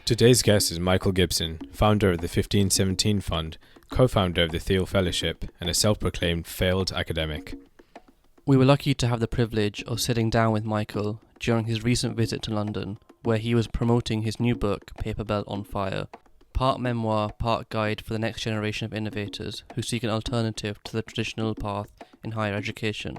Today's guest is Michael Gibson, founder of the 1517 Fund, co-founder of the Thiel Fellowship, and a self-proclaimed failed academic. We were lucky to have the privilege of sitting down with Michael during his recent visit to London, where he was promoting his new book, Paper Belt on Fire, part memoir, part guide for the next generation of innovators who seek an alternative to the traditional path in higher education.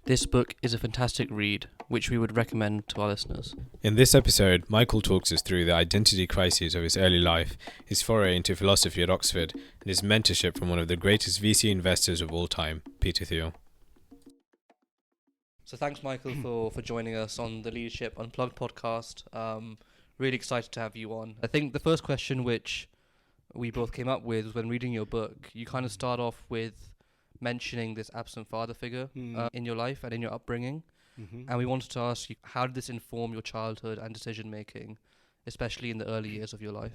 This book is a fantastic read, which we would recommend to our listeners. In this episode, Michael talks us through the identity crises of his early life, his foray into philosophy at Oxford, and his mentorship from one of the greatest VC investors of all time, Peter Thiel. So thanks, Michael, for joining us on the Leadership Unplugged podcast. Really excited to have you on. I think the first question which we both came up with was when reading your book, you kind of start off with mentioning this absent father figure in your life and in your upbringing. And we wanted to ask you, how did this inform your childhood and decision making, especially in the early years of your life?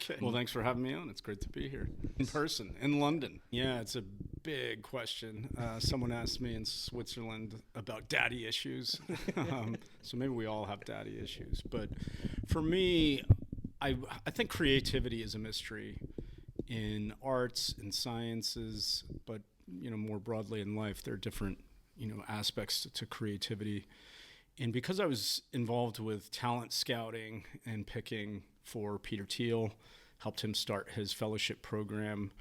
Okay. Well, thanks for having me on. It's great to be here in person in London. Yeah, it's a big question. Someone asked me in Switzerland about daddy issues. So maybe we all have daddy issues. But for me, I think creativity is a mystery in arts and sciences, but more broadly in life, there are different aspects to creativity. And because I was involved with talent scouting and picking for Peter Thiel, helped him start his fellowship program,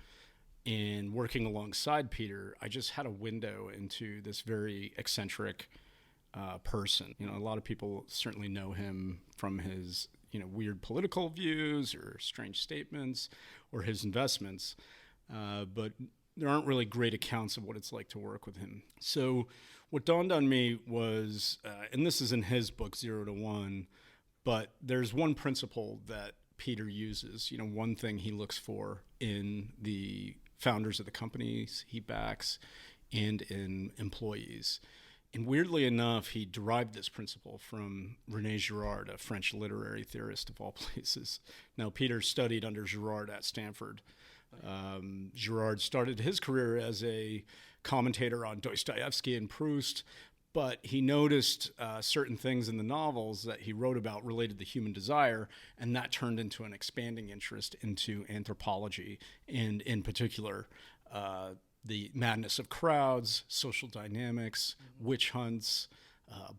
and working alongside Peter, I just had a window into this very eccentric person. A lot of people certainly know him from his weird political views or strange statements or his investments, but there aren't really great accounts of what it's like to work with him. So what dawned on me was, and this is in his book, 0 to 1, but there's one principle that Peter uses, one thing he looks for in the founders of the companies he backs and in employees. And weirdly enough, he derived this principle from René Girard, a French literary theorist of all places. Now, Peter studied under Girard at Stanford. Girard started his career as a commentator on Dostoevsky and Proust, but he noticed certain things in the novels that he wrote about related to human desire, and that turned into an expanding interest into anthropology, and in particular, the madness of crowds, social dynamics, witch hunts,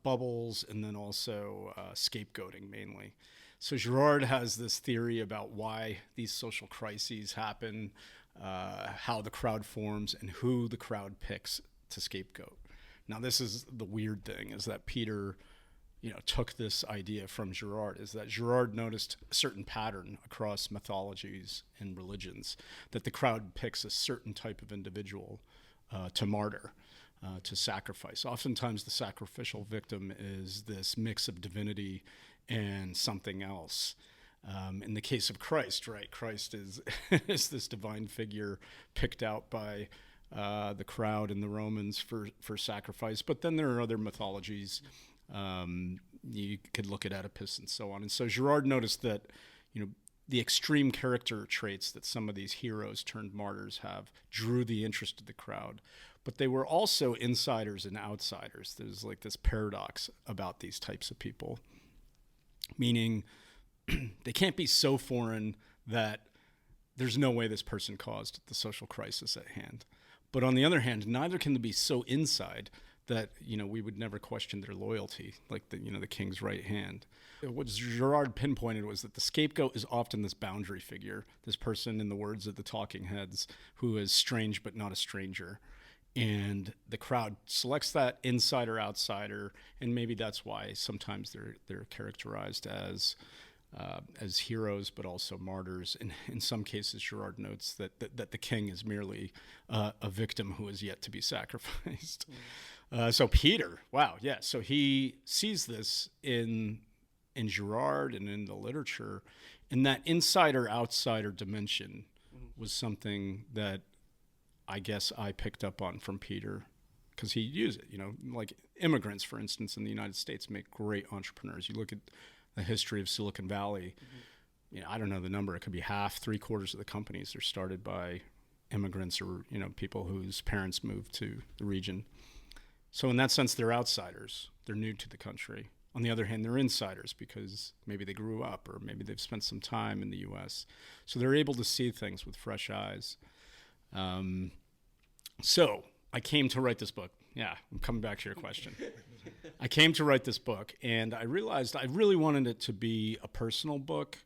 bubbles, and then also scapegoating mainly. So Girard has this theory about why these social crises happen, how the crowd forms, and who the crowd picks to scapegoat. Now, this is the weird thing, is that Peter, took this idea from Girard, is that Girard noticed a certain pattern across mythologies and religions, that the crowd picks a certain type of individual to martyr, to sacrifice. Oftentimes, the sacrificial victim is this mix of divinity and something else. In the case of Christ, right? Christ is is this divine figure picked out by the crowd and the Romans for sacrifice. But then there are other mythologies. You could look at Oedipus and so on. And so Girard noticed that, the extreme character traits that some of these heroes turned martyrs have drew the interest of the crowd. But they were also insiders and outsiders. There's like this paradox about these types of people, meaning they can't be so foreign that there's no way this person caused the social crisis at hand. But on the other hand, neither can they be so inside that, we would never question their loyalty, like the king's right hand. What Girard pinpointed was that the scapegoat is often this boundary figure, this person, in the words of the talking heads, who is strange but not a stranger. And the crowd selects that insider outsider, and maybe that's why sometimes they're characterized as heroes, but also martyrs. And in some cases, Girard notes that the king is merely a victim who is yet to be sacrificed. So Peter, wow, yeah. So he sees this in Girard and in the literature, and that insider-outsider dimension was something that I guess I picked up on from Peter, because he used it. Like immigrants, for instance, in the United States make great entrepreneurs. You look at the history of Silicon Valley, I don't know the number. It could be half, 3/4 of the companies are started by immigrants or, people whose parents moved to the region. So in that sense, they're outsiders. They're new to the country. On the other hand, they're insiders because maybe they grew up or maybe they've spent some time in the U.S. So they're able to see things with fresh eyes. So I came to write this book. Yeah, I'm coming back to your question. I came to write this book, and I realized I really wanted it to be a personal book.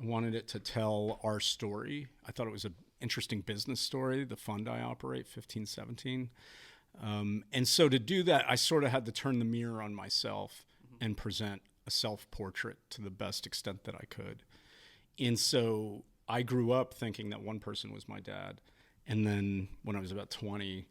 I wanted it to tell our story. I thought it was an interesting business story, the fund I operate, 1517. And so to do that, I sort of had to turn the mirror on myself and present a self-portrait to the best extent that I could. And so I grew up thinking that one person was my dad. And then when I was about 20,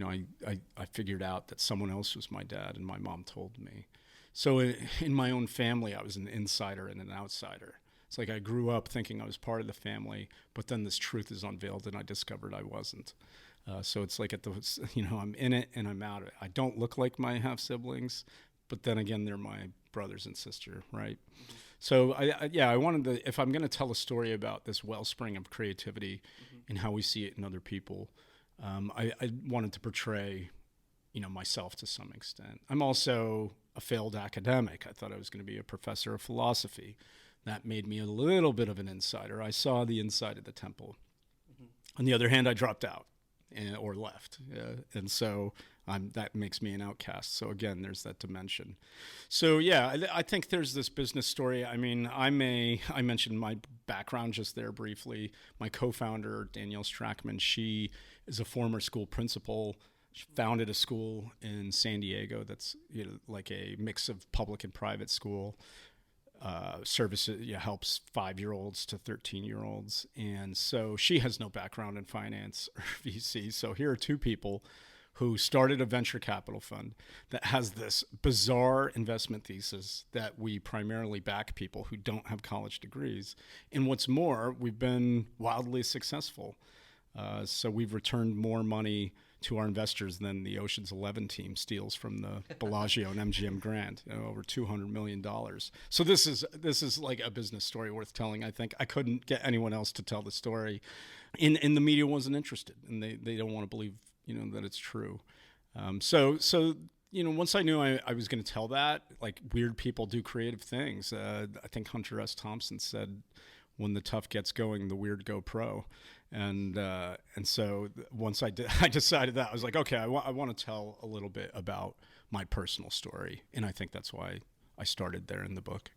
I figured out that someone else was my dad, and my mom told me. So in my own family, I was an insider and an outsider. It's like I grew up thinking I was part of the family, but then this truth is unveiled, and I discovered I wasn't. So it's like I'm in it and I'm out of it. I don't look like my half-siblings, but then again, they're my brothers and sister, right? Mm-hmm. So I wanted to, if I'm going to tell a story about this wellspring of creativity and how we see it in other people, I wanted to portray, myself to some extent. I'm also a failed academic. I thought I was going to be a professor of philosophy. That made me a little bit of an insider. I saw the inside of the temple. Mm-hmm. On the other hand, I dropped out or left. And so that makes me an outcast. So again, there's that dimension. So yeah, I think there's this business story. I mean, I mentioned my background just there briefly. My co-founder, Danielle Strackman, she is a former school principal. She founded a school in San Diego that's like a mix of public and private school. Services helps 5-year-olds to 13-year-olds. And so she has no background in finance or VC. So here are two people who started a venture capital fund that has this bizarre investment thesis that we primarily back people who don't have college degrees. And what's more, we've been wildly successful. So we've returned more money to our investors than the Ocean's 11 team steals from the Bellagio and MGM Grand, over $200 million. So this is like a business story worth telling. I think I couldn't get anyone else to tell the story, and the media wasn't interested, and they don't want to believe that it's true. So once I knew I was going to tell that, like, weird people do creative things. I think Hunter S. Thompson said, "When the tough gets going, the weird go pro." And so once I decided that, I was like, okay, I want to tell a little bit about my personal story, and I think that's why I started there in the book.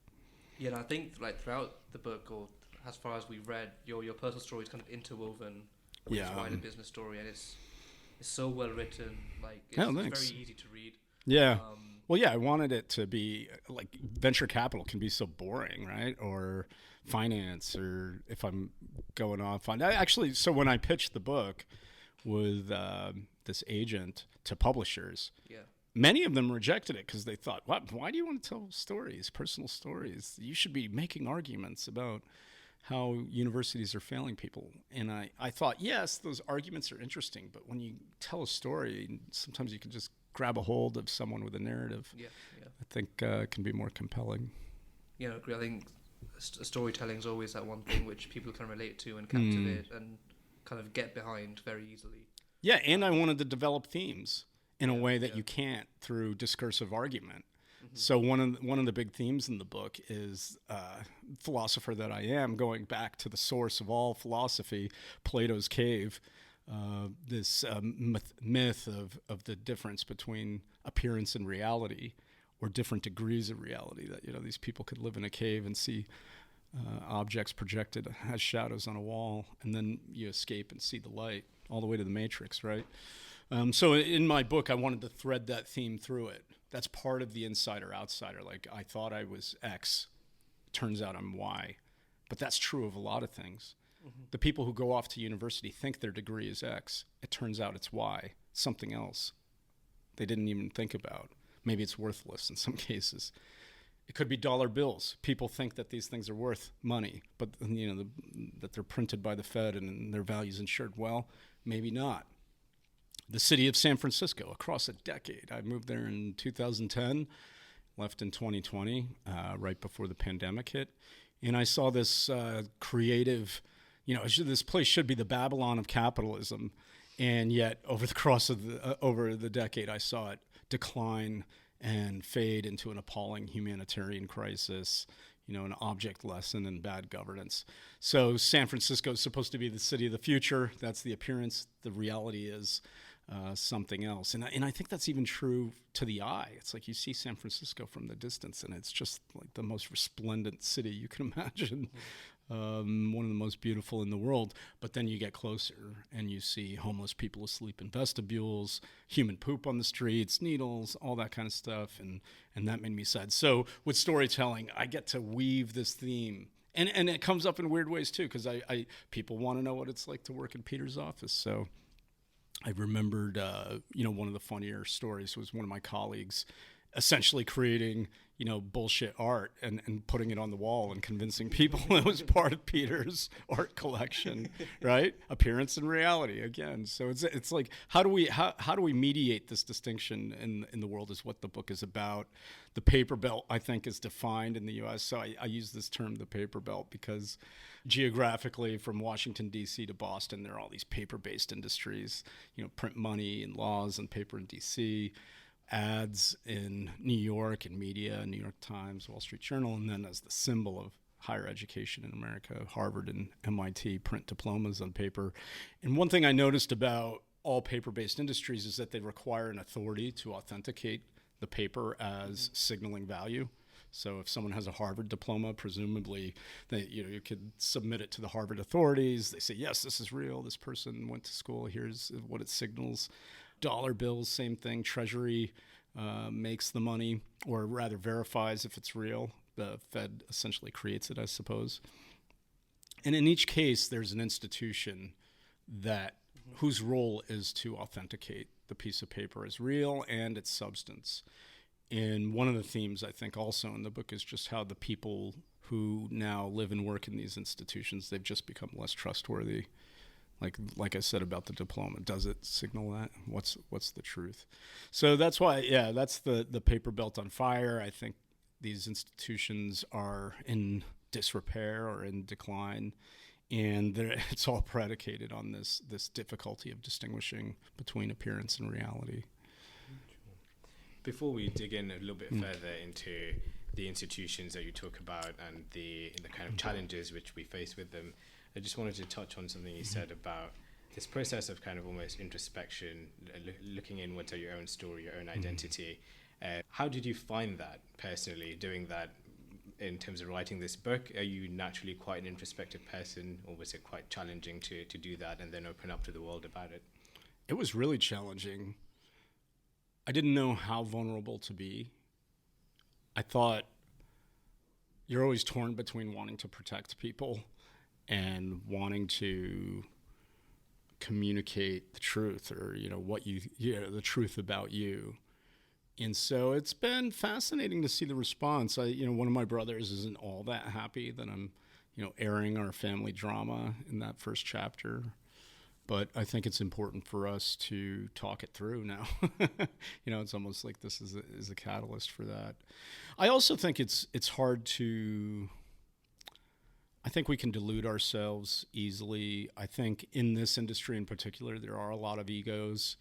Yeah, and I think like throughout the book, or as far as we've read, your personal story is kind of interwoven with this wider business story, and it's so well written. Like it's very easy to read. Yeah. I wanted it to be like, venture capital can be so boring, right? Or finance, or if I'm going off on so when I pitched the book with this agent to publishers, many of them rejected it because they thought, "What? Why do you want to tell stories, personal stories? You should be making arguments about how universities are failing people." And I thought, yes, those arguments are interesting, but when you tell a story, sometimes you can just grab a hold of someone with a narrative. I think can be more compelling. Yeah, I agree. I think storytelling is always that one thing which people can relate to and captivate and kind of get behind very easily. Yeah, and I wanted to develop themes in a way that you can't through discursive argument. Mm-hmm. So one of the big themes in the book is philosopher that I am, going back to the source of all philosophy, Plato's cave. This myth of the difference between appearance and reality, or different degrees of reality, that these people could live in a cave and see objects projected as shadows on a wall, and then you escape and see the light, all the way to the Matrix, right? So in my book, I wanted to thread that theme through it. That's part of the insider-outsider. Like, I thought I was X, turns out I'm Y, but that's true of a lot of things. Mm-hmm. The people who go off to university think their degree is X. It turns out it's Y, something else they didn't even think about. Maybe it's worthless in some cases. It could be dollar bills. People think that these things are worth money, but that they're printed by the Fed and their value's insured. Well, maybe not. The city of San Francisco, across a decade. I moved there in 2010, left in 2020, right before the pandemic hit. And I saw this creative, this place should be the Babylon of capitalism. And yet over the decade, I saw it decline and fade into an appalling humanitarian crisis, an object lesson in bad governance. So San Francisco is supposed to be the city of the future. That's the appearance. The reality is something else. And I think that's even true to the eye. It's like you see San Francisco from the distance, and it's just like the most resplendent city you can imagine. One of the most beautiful in the world. But then you get closer and you see homeless people asleep in vestibules, human poop on the streets, needles, all that kind of stuff. And that made me sad. So with storytelling, I get to weave this theme. And it comes up in weird ways too, because people want to know what it's like to work in Peter's office. So I remembered, one of the funnier stories was one of my colleagues essentially creating, bullshit art and putting it on the wall and convincing people it was part of Peter's art collection, right? Appearance and reality again. So it's like, how do we mediate this distinction in the world is what the book is about. The paper belt, I think, is defined in the U.S. So I use this term, the paper belt, because geographically from Washington, D.C. to Boston, there are all these paper-based industries, print money and laws and paper in D.C., ads in New York and media, New York Times, Wall Street Journal, and then as the symbol of higher education in America, Harvard and MIT print diplomas on paper. And one thing I noticed about all paper-based industries is that they require an authority to authenticate the paper as signaling value. So if someone has a Harvard diploma, presumably you could submit it to the Harvard authorities. They say, yes, this is real. This person went to school. Here's what it signals. Dollar bills, same thing. Treasury makes the money, or rather verifies if it's real. The Fed essentially creates it, I suppose. And in each case, there's an institution whose role is to authenticate the piece of paper as real and its substance. And one of the themes, I think, also in the book is just how the people who now live and work in these institutions, they've just become less trustworthy. Like I said about the diploma, does it signal that? What's the truth? So that's why, that's the paper belt on fire. I think these institutions are in disrepair or in decline, and it's all predicated on this difficulty of distinguishing between appearance and reality. Before we dig in a little bit further into the institutions that you talk about and the kind of challenges which we face with them, I just wanted to touch on something you said about this process of kind of almost introspection, looking inwards at your own story, your own identity. How did you find that personally, doing that in terms of writing this book? Are you naturally quite an introspective person, or was it quite challenging to do that and then open up to the world about it? It was really challenging. I didn't know how vulnerable to be. I thought you're always torn between wanting to protect people and wanting to communicate the truth, or the truth about you. And so it's been fascinating to see the response. One of my brothers isn't all that happy that I'm airing our family drama in that first chapter, but I think it's important for us to talk it through now. It's almost like this is a catalyst for that. I also think it's hard to. I think we can delude ourselves easily. I think in this industry in particular, there are a lot of egos.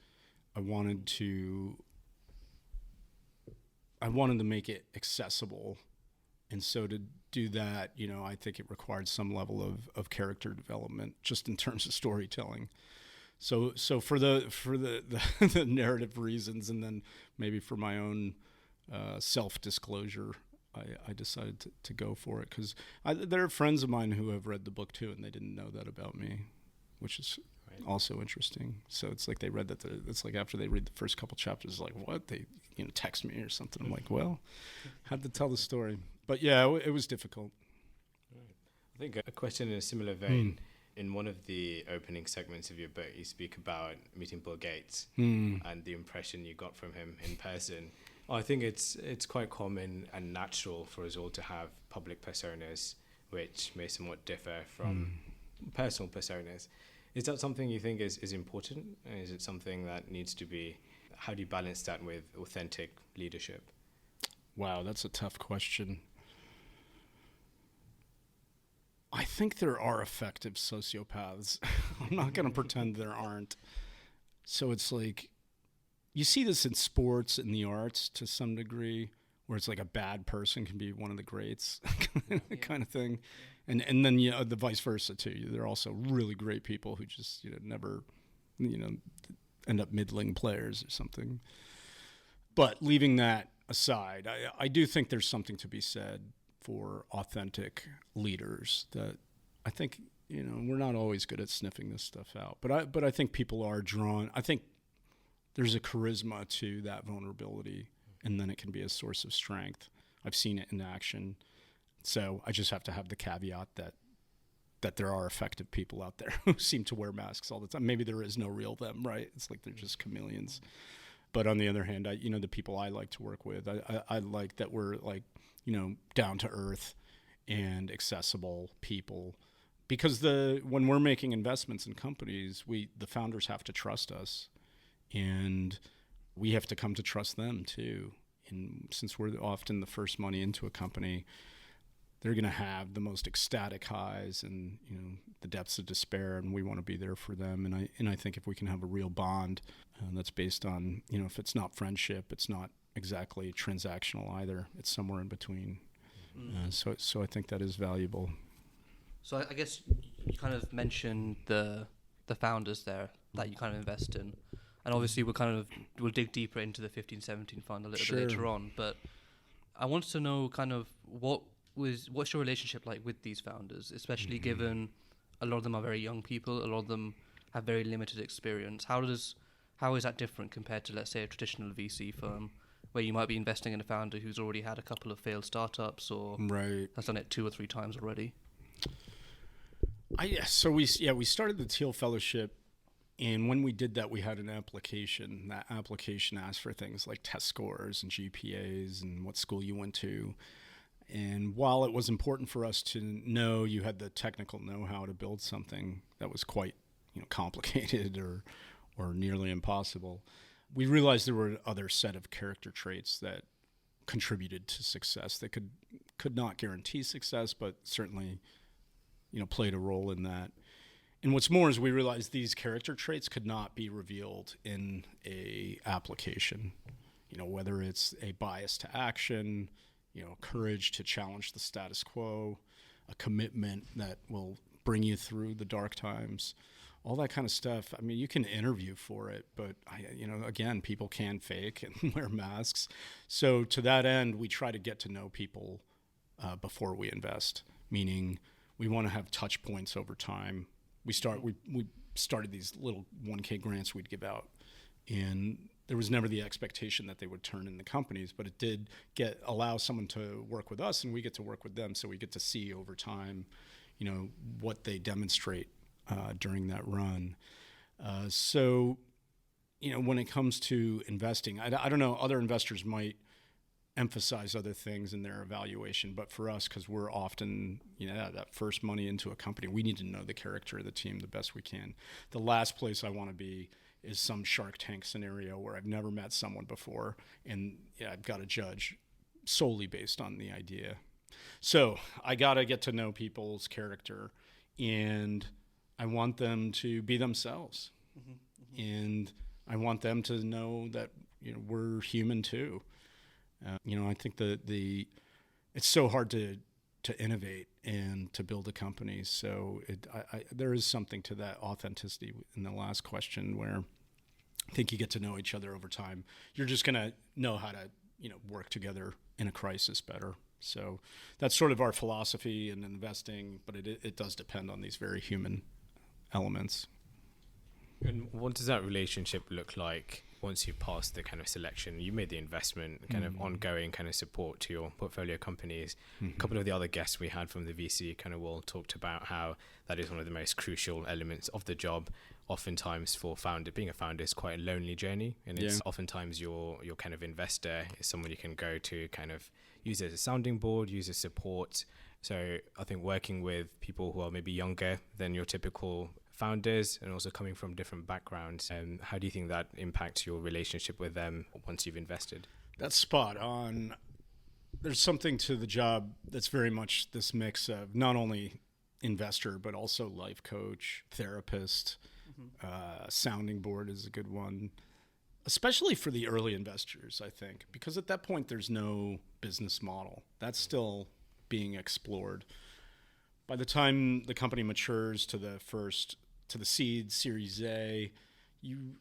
I wanted to make it accessible. And so to do that, I think it required some level of character development just in terms of storytelling. So for the narrative reasons, and then maybe for my own self-disclosure, I decided to go for it, because there are friends of mine who have read the book too, and they didn't know that about me, which is also interesting. So it's like they read that. It's like after they read the first couple chapters, it's like, what? They text me or something. I'm like, well, had to tell the story. But yeah, it was difficult. I think a question in a similar vein. In one of the opening segments of your book, you speak about meeting Bill Gates and the impression you got from him in person. I think it's quite common and natural for us all to have public personas, which may somewhat differ from personal personas. Is that something you think is important? Is it something that needs to be? How do you balance that with authentic leadership? Wow, that's a tough question. I think there are effective sociopaths. I'm not going to pretend there aren't. So it's like, you see this in sports and the arts to some degree, where it's like a bad person can be one of the greats kind of thing. And then, the vice versa too. There are also really great people who just, never, end up middling players or something. But leaving that aside, I do think there's something to be said for authentic leaders that I think, we're not always good at sniffing this stuff out. But I think people are drawn. I think there's a charisma to that vulnerability, and then it can be a source of strength. I've seen it in action. So I just have to have the caveat that there are effective people out there who seem to wear masks all the time. Maybe there is no real them, right? It's like they're just chameleons. But on the other hand, the people I like to work with, I like that we're like, down to earth and accessible people. Because when we're making investments in companies, the founders have to trust us, and we have to come to trust them too. And since we're often the first money into a company, they're going to have the most ecstatic highs and the depths of despair, and we want to be there for them. And I think if we can have a real bond that's based on, if it's not friendship, it's not exactly transactional either. It's somewhere in between. So I think that is valuable. So I guess you kind of mentioned the founders there that you kind of invest in, and obviously we'll dig deeper into the 15-17 fund a little bit later on. But I wanted to know kind of what's your relationship like with these founders, especially given a lot of them are very young people, a lot of them have very limited experience. How is that different compared to, let's say, a traditional VC firm where you might be investing in a founder who's already had a couple of failed startups or has done it 2 or 3 times already? So we started the Thiel Fellowship, and when we did that, we had an application. That application asked for things like test scores and GPAs and what school you went to. And while it was important for us to know you had the technical know-how to build something that was quite complicated or nearly impossible, we realized there were other set of character traits that contributed to success. They could not guarantee success, but certainly played a role in that. And what's more is we realized these character traits could not be revealed in a application, whether it's a bias to action, courage to challenge the status quo, a commitment that will bring you through the dark times, all that kind of stuff. I mean, you can interview for it, but again, people can fake and wear masks. So to that end, we try to get to know people before we invest, meaning we want to have touch points over time. We started these little 1K grants we'd give out, and there was never the expectation that they would turn into companies, but it did allow someone to work with us, and we get to work with them, so we get to see over time, what they demonstrate during that run. So when it comes to investing, I don't know, other investors might emphasize other things in their evaluation, but for us, because we're often that first money into a company, we need to know the character of the team the best we can. The last place I want to be is some Shark Tank scenario where I've never met someone before, and I've got to judge solely based on the idea. So I got to get to know people's character, and I want them to be themselves. And I want them to know that we're human too. I think it's so hard to innovate and to build a company. So there is something to that authenticity in the last question, where I think you get to know each other over time. You're just going to know how to work together in a crisis better. So that's sort of our philosophy in investing, but it does depend on these very human elements. And what does that relationship look like once you've passed the kind of selection? You made the investment, kind of ongoing kind of support to your portfolio companies. A couple of the other guests we had from the VC kind of world talked about how that is one of the most crucial elements of the job. Oftentimes for being a founder is quite a lonely journey, and it's oftentimes your kind of investor is someone you can go to, kind of use as a sounding board, use as support. So I think working with people who are maybe younger than your typical founders and also coming from different backgrounds, how do you think that impacts your relationship with them once you've invested? That's spot on. There's something to the job that's very much this mix of not only investor but also life coach, therapist. Sounding board is a good one. especially for the early investors, I think, because at that point there's no business model. That's still being explored. By the time the company matures to the seed, Series A,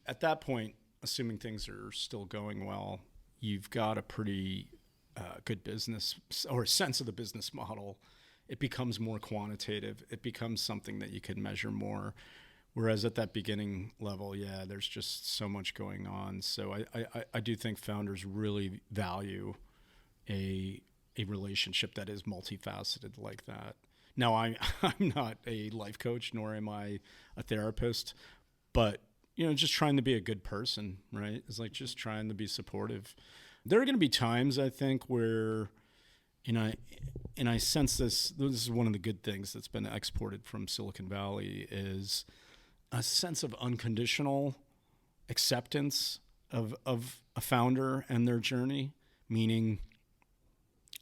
at that point, assuming things are still going well, you've got a pretty good business or a sense of the business model. It becomes more quantitative. It becomes something that you can measure more. Whereas at that beginning level, there's just so much going on. So I do think founders really value a relationship that is multifaceted like that. Now, I'm not a life coach, nor am I a therapist, but just trying to be a good person, right? It's like just trying to be supportive. There are going to be times, I think, where, and I sense this is one of the good things that's been exported from Silicon Valley is a sense of unconditional acceptance of a founder and their journey, meaning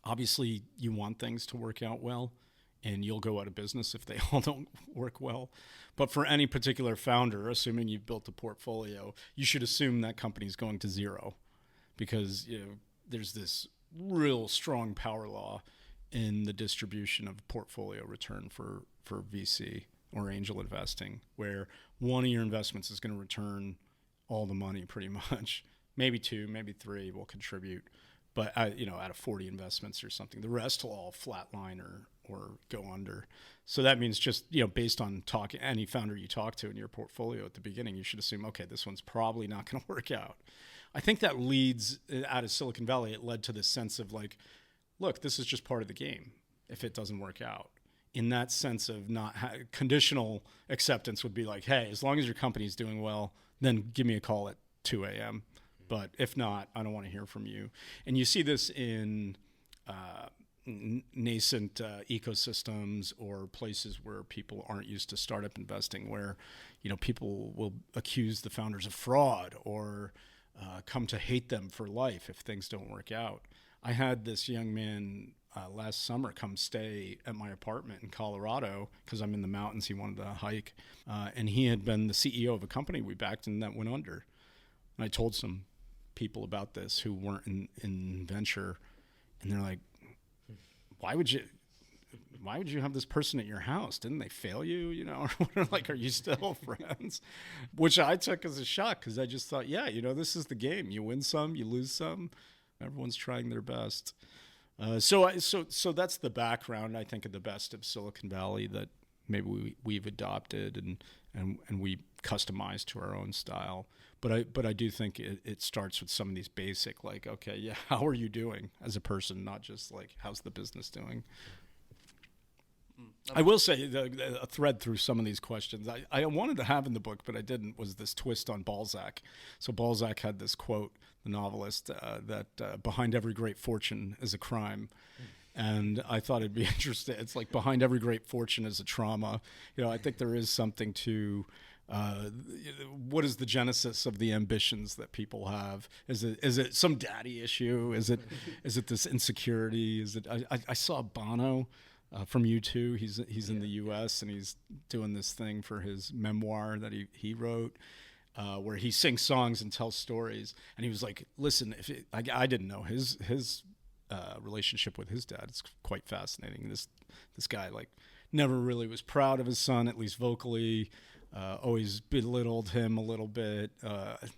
obviously you want things to work out well, and you'll go out of business if they all don't work well. But for any particular founder, assuming you've built a portfolio, you should assume that company's going to zero, because there's this real strong power law in the distribution of portfolio return for VC or angel investing, where one of your investments is going to return all the money pretty much. Maybe two, maybe three will contribute. But out of 40 investments or something, the rest will all flatline or go under. So that means just, based on any founder you talk to in your portfolio at the beginning, you should assume, okay, this one's probably not going to work out. I think that leads out of Silicon Valley. It led to this sense of like, look, this is just part of the game if it doesn't work out. In that sense of not conditional acceptance would be like, hey, as long as your company's doing well, then give me a call at 2 a.m. But if not, I don't want to hear from you. And you see this in nascent ecosystems or places where people aren't used to startup investing, where people will accuse the founders of fraud or come to hate them for life if things don't work out. I had this young man last summer come stay at my apartment in Colorado because I'm in the mountains. He wanted to hike, and he had been the CEO of a company we backed and that went under. And I told some people about this who weren't in venture, and they're like, why would you have this person at your house? Didn't they fail you? Or like, are you still friends? Which I took as a shock, because I just thought, this is the game. You win some, you lose some. Everyone's trying their best. So that's the background, I think, of the best of Silicon Valley that maybe we've adopted and we customized to our own style. But I do think it starts with some of these basic, like, okay, how are you doing as a person, not just like, how's the business doing? I will say a thread through some of these questions I wanted to have in the book, but I didn't, was this twist on Balzac. So Balzac had this quote, the novelist, that behind every great fortune is a crime. And I thought it'd be interesting. It's like behind every great fortune is a trauma. I think there is something to what is the genesis of the ambitions that people have? Is it some daddy issue? Is it this insecurity? Is it? I saw Bono from U2. He's in the U.S. and he's doing this thing for his memoir that he wrote, where he sings songs and tells stories. And he was like, "Listen, I didn't know his relationship with his dad. It's quite fascinating. This guy like never really was proud of his son, at least vocally." Always belittled him a little bit,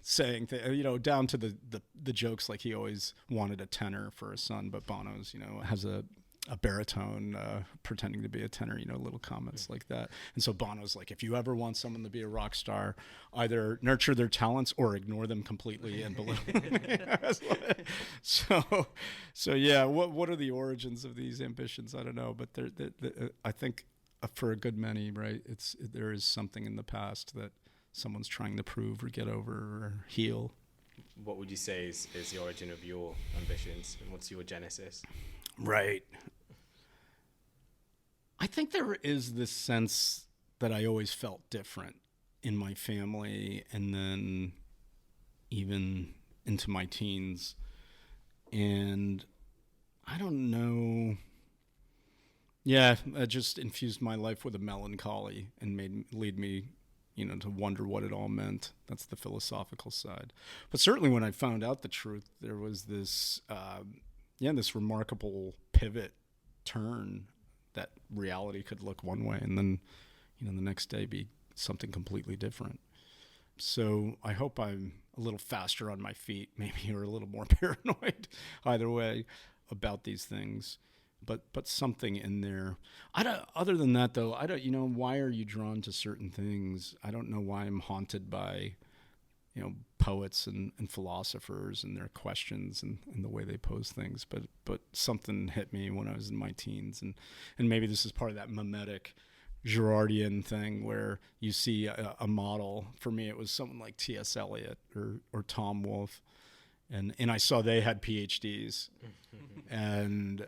saying down to the jokes, like he always wanted a tenor for his son, but Bono's has a baritone pretending to be a tenor, little comments like that. And so Bono's like, if you ever want someone to be a rock star, either nurture their talents or ignore them completely and belittle them. So yeah, what are the origins of these ambitions? I don't know, but I think for a good many, right, there is something in the past that someone's trying to prove or get over or heal. What would you say is the origin of your ambitions, and what's your genesis? Right. I think there is this sense that I always felt different in my family, and then even into my teens. And I don't know. Yeah, it just infused my life with a melancholy and lead me to wonder what it all meant. That's the philosophical side. But certainly when I found out the truth, there was this, this remarkable pivot turn that reality could look one way and then, the next day be something completely different. So I hope I'm a little faster on my feet, maybe, or a little more paranoid, either way, about these things. But something in there. Other than that, though, I don't. Why are you drawn to certain things? I don't know why I'm haunted by, poets and philosophers and their questions and the way they pose things. But something hit me when I was in my teens, and maybe this is part of that mimetic Girardian thing where you see a model. For me, it was someone like T.S. Eliot or Tom Wolfe. And I saw they had PhDs. And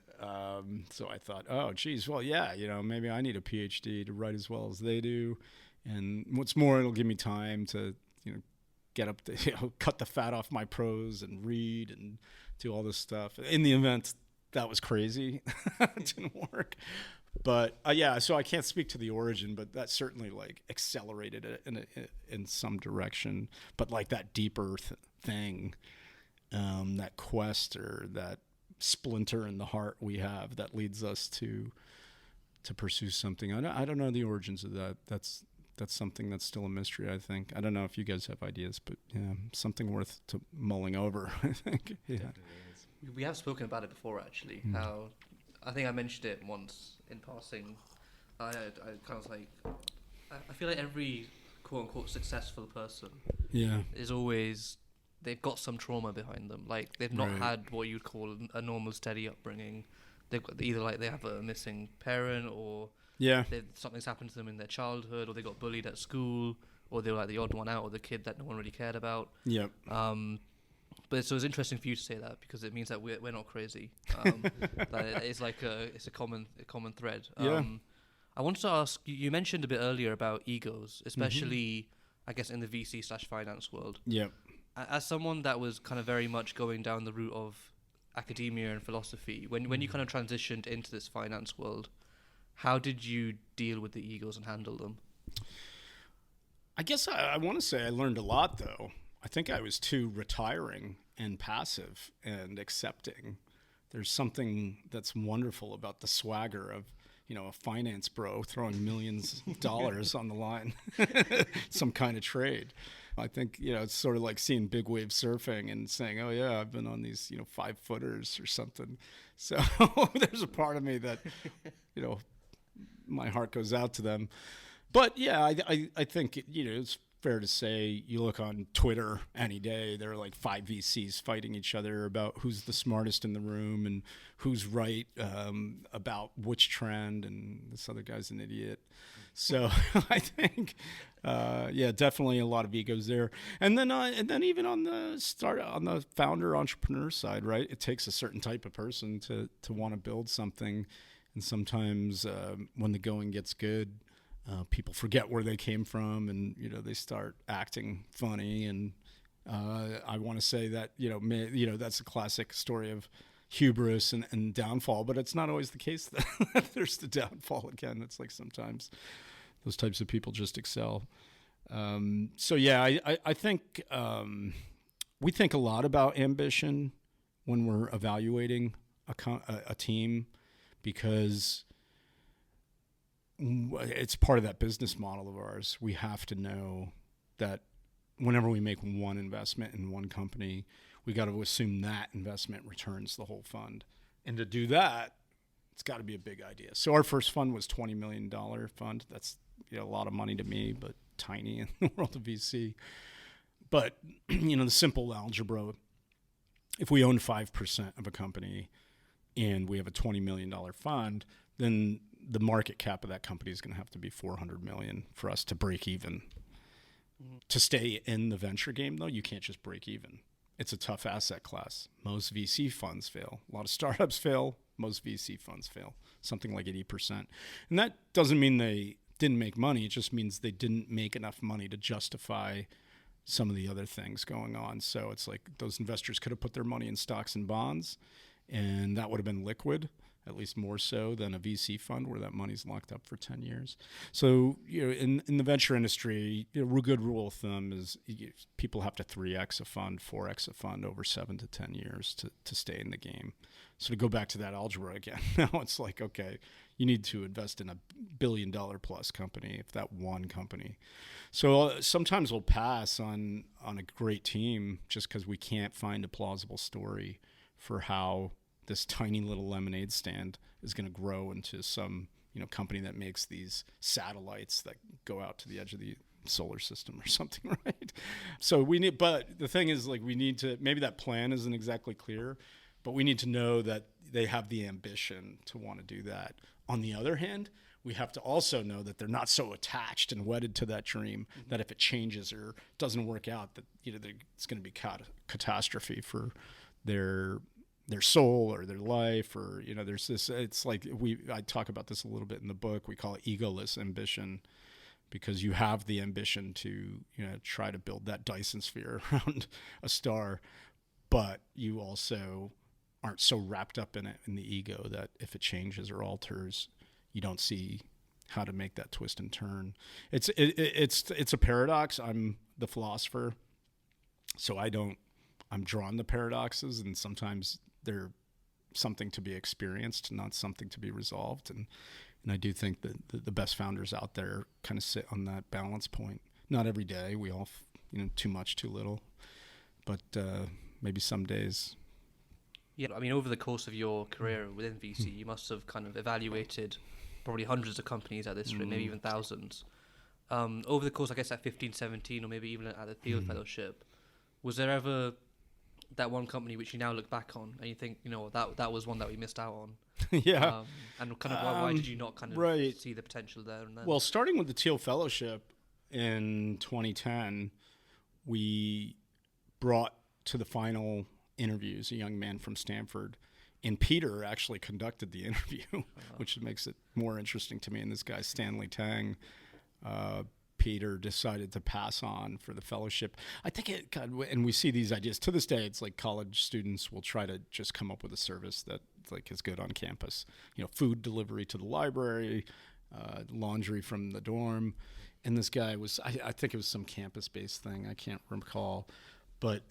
so I thought, oh, geez, well, yeah, maybe I need a PhD to write as well as they do. And what's more, it'll give me time to, get up to, cut the fat off my prose and read and do all this stuff. In the event, that was crazy. It didn't work. But so I can't speak to the origin, but that certainly accelerated it in some direction. But that deeper thing, that quest or that splinter in the heart we have that leads us to pursue something. I don't know the origins of that. That's something that's still a mystery, I think. I don't know if you guys have ideas, but something worth mulling over, I think. Yeah. We have spoken about it before, actually. How I think I mentioned it once in passing. I kind of I feel like every quote unquote successful person is always, they've got some trauma behind them. They've not had what you'd call a normal, steady upbringing. They've got either they have a missing parent, or something's happened to them in their childhood, or they got bullied at school, or they were the odd one out, or the kid that no one really cared about. Yep. But so it's interesting for you to say that, because it means that we're not crazy. That it's it's a common thread. I wanted to ask, you mentioned a bit earlier about egos, especially I guess in the VC/finance world. Yep. As someone that was kind of very much going down the route of academia and philosophy, when you kind of transitioned into this finance world, how did you deal with the egos and handle them? I guess I want to say I learned a lot, though. I think I was too retiring and passive and accepting. There's something that's wonderful about the swagger of, a finance bro throwing millions of dollars on the line, some kind of trade. I think, it's sort of like seeing big wave surfing and saying, oh, yeah, I've been on these, 5-footers or something. So there's a part of me that, my heart goes out to them. But, yeah, I think, it's fair to say you look on Twitter any day, there are 5 VCs fighting each other about who's the smartest in the room and who's right about which trend, and this other guy's an idiot. So I think, definitely a lot of egos there. And then even on the founder entrepreneur side, right? It takes a certain type of person to want to build something, and sometimes when the going gets good, people forget where they came from, and they start acting funny. And I want to say that that's a classic story of hubris and downfall, but it's not always the case that there's the downfall again. It's sometimes those types of people just excel. I think we think a lot about ambition when we're evaluating a team, because it's part of that business model of ours. We have to know that whenever we make one investment in one company, we got to assume that investment returns the whole fund. And to do that, it's got to be a big idea. So our first fund was $20 million fund. That's a lot of money to me, but tiny in the world of VC. But, the simple algebra, if we own 5% of a company and we have a $20 million fund, then the market cap of that company is going to have to be $400 million for us to break even. To stay in the venture game, though, you can't just break even. It's a tough asset class. Most VC funds fail. A lot of startups fail. Most VC funds fail, something like 80%. And that doesn't mean they didn't make money. It just means they didn't make enough money to justify some of the other things going on. So it's those investors could have put their money in stocks and bonds, and that would have been liquid, at least more so than a VC fund where that money's locked up for 10 years. So, in the venture industry, a good rule of thumb is people have to 3x a fund, 4x a fund over 7 to 10 years to stay in the game. So to go back to that algebra again, now it's like, okay, you need to invest in $1 billion plus company, if that one company. So sometimes we'll pass on a great team just because we can't find a plausible story for how this tiny little lemonade stand is going to grow into some, company that makes these satellites that go out to the edge of the solar system or something, right? So but the thing is, like, we need to, maybe that plan isn't exactly clear, but we need to know that they have the ambition to want to do that. On the other hand, we have to also know that they're not so attached and wedded to that dream that if it changes or doesn't work out, that it's going to be catastrophe for their soul or their life, or there's this. It's like I talk about this a little bit in the book. We call it egoless ambition, because you have the ambition to try to build that Dyson sphere around a star, but you also aren't so wrapped up in it, in the ego, that if it changes or alters, you don't see how to make that twist and turn. It's a paradox. I'm the philosopher, so I'm drawn to paradoxes, and sometimes they're something to be experienced, not something to be resolved. And I do think that the best founders out there kind of sit on that balance point. Not every day. We all, too much, too little, but maybe some days. Yeah, I mean, over the course of your career within VC, you must have kind of evaluated probably hundreds of companies at this rate, maybe even thousands. Over the course, I guess, at 15, 17, or maybe even at the Thiel Fellowship, was there ever that one company which you now look back on and you think, that was one that we missed out on? Yeah. And kind of why did you not kind of see the potential there and then? Well, starting with the Thiel Fellowship in 2010, we brought to the final interviews a young man from Stanford, and Peter actually conducted the interview, which makes it more interesting to me. And this guy, Stanley Tang, Peter decided to pass on for the fellowship. I think and we see these ideas to this day. It's like college students will try to just come up with a service that is good on campus. Food delivery to the library, laundry from the dorm. And this guy was, I think it was some campus-based thing. I can't recall. But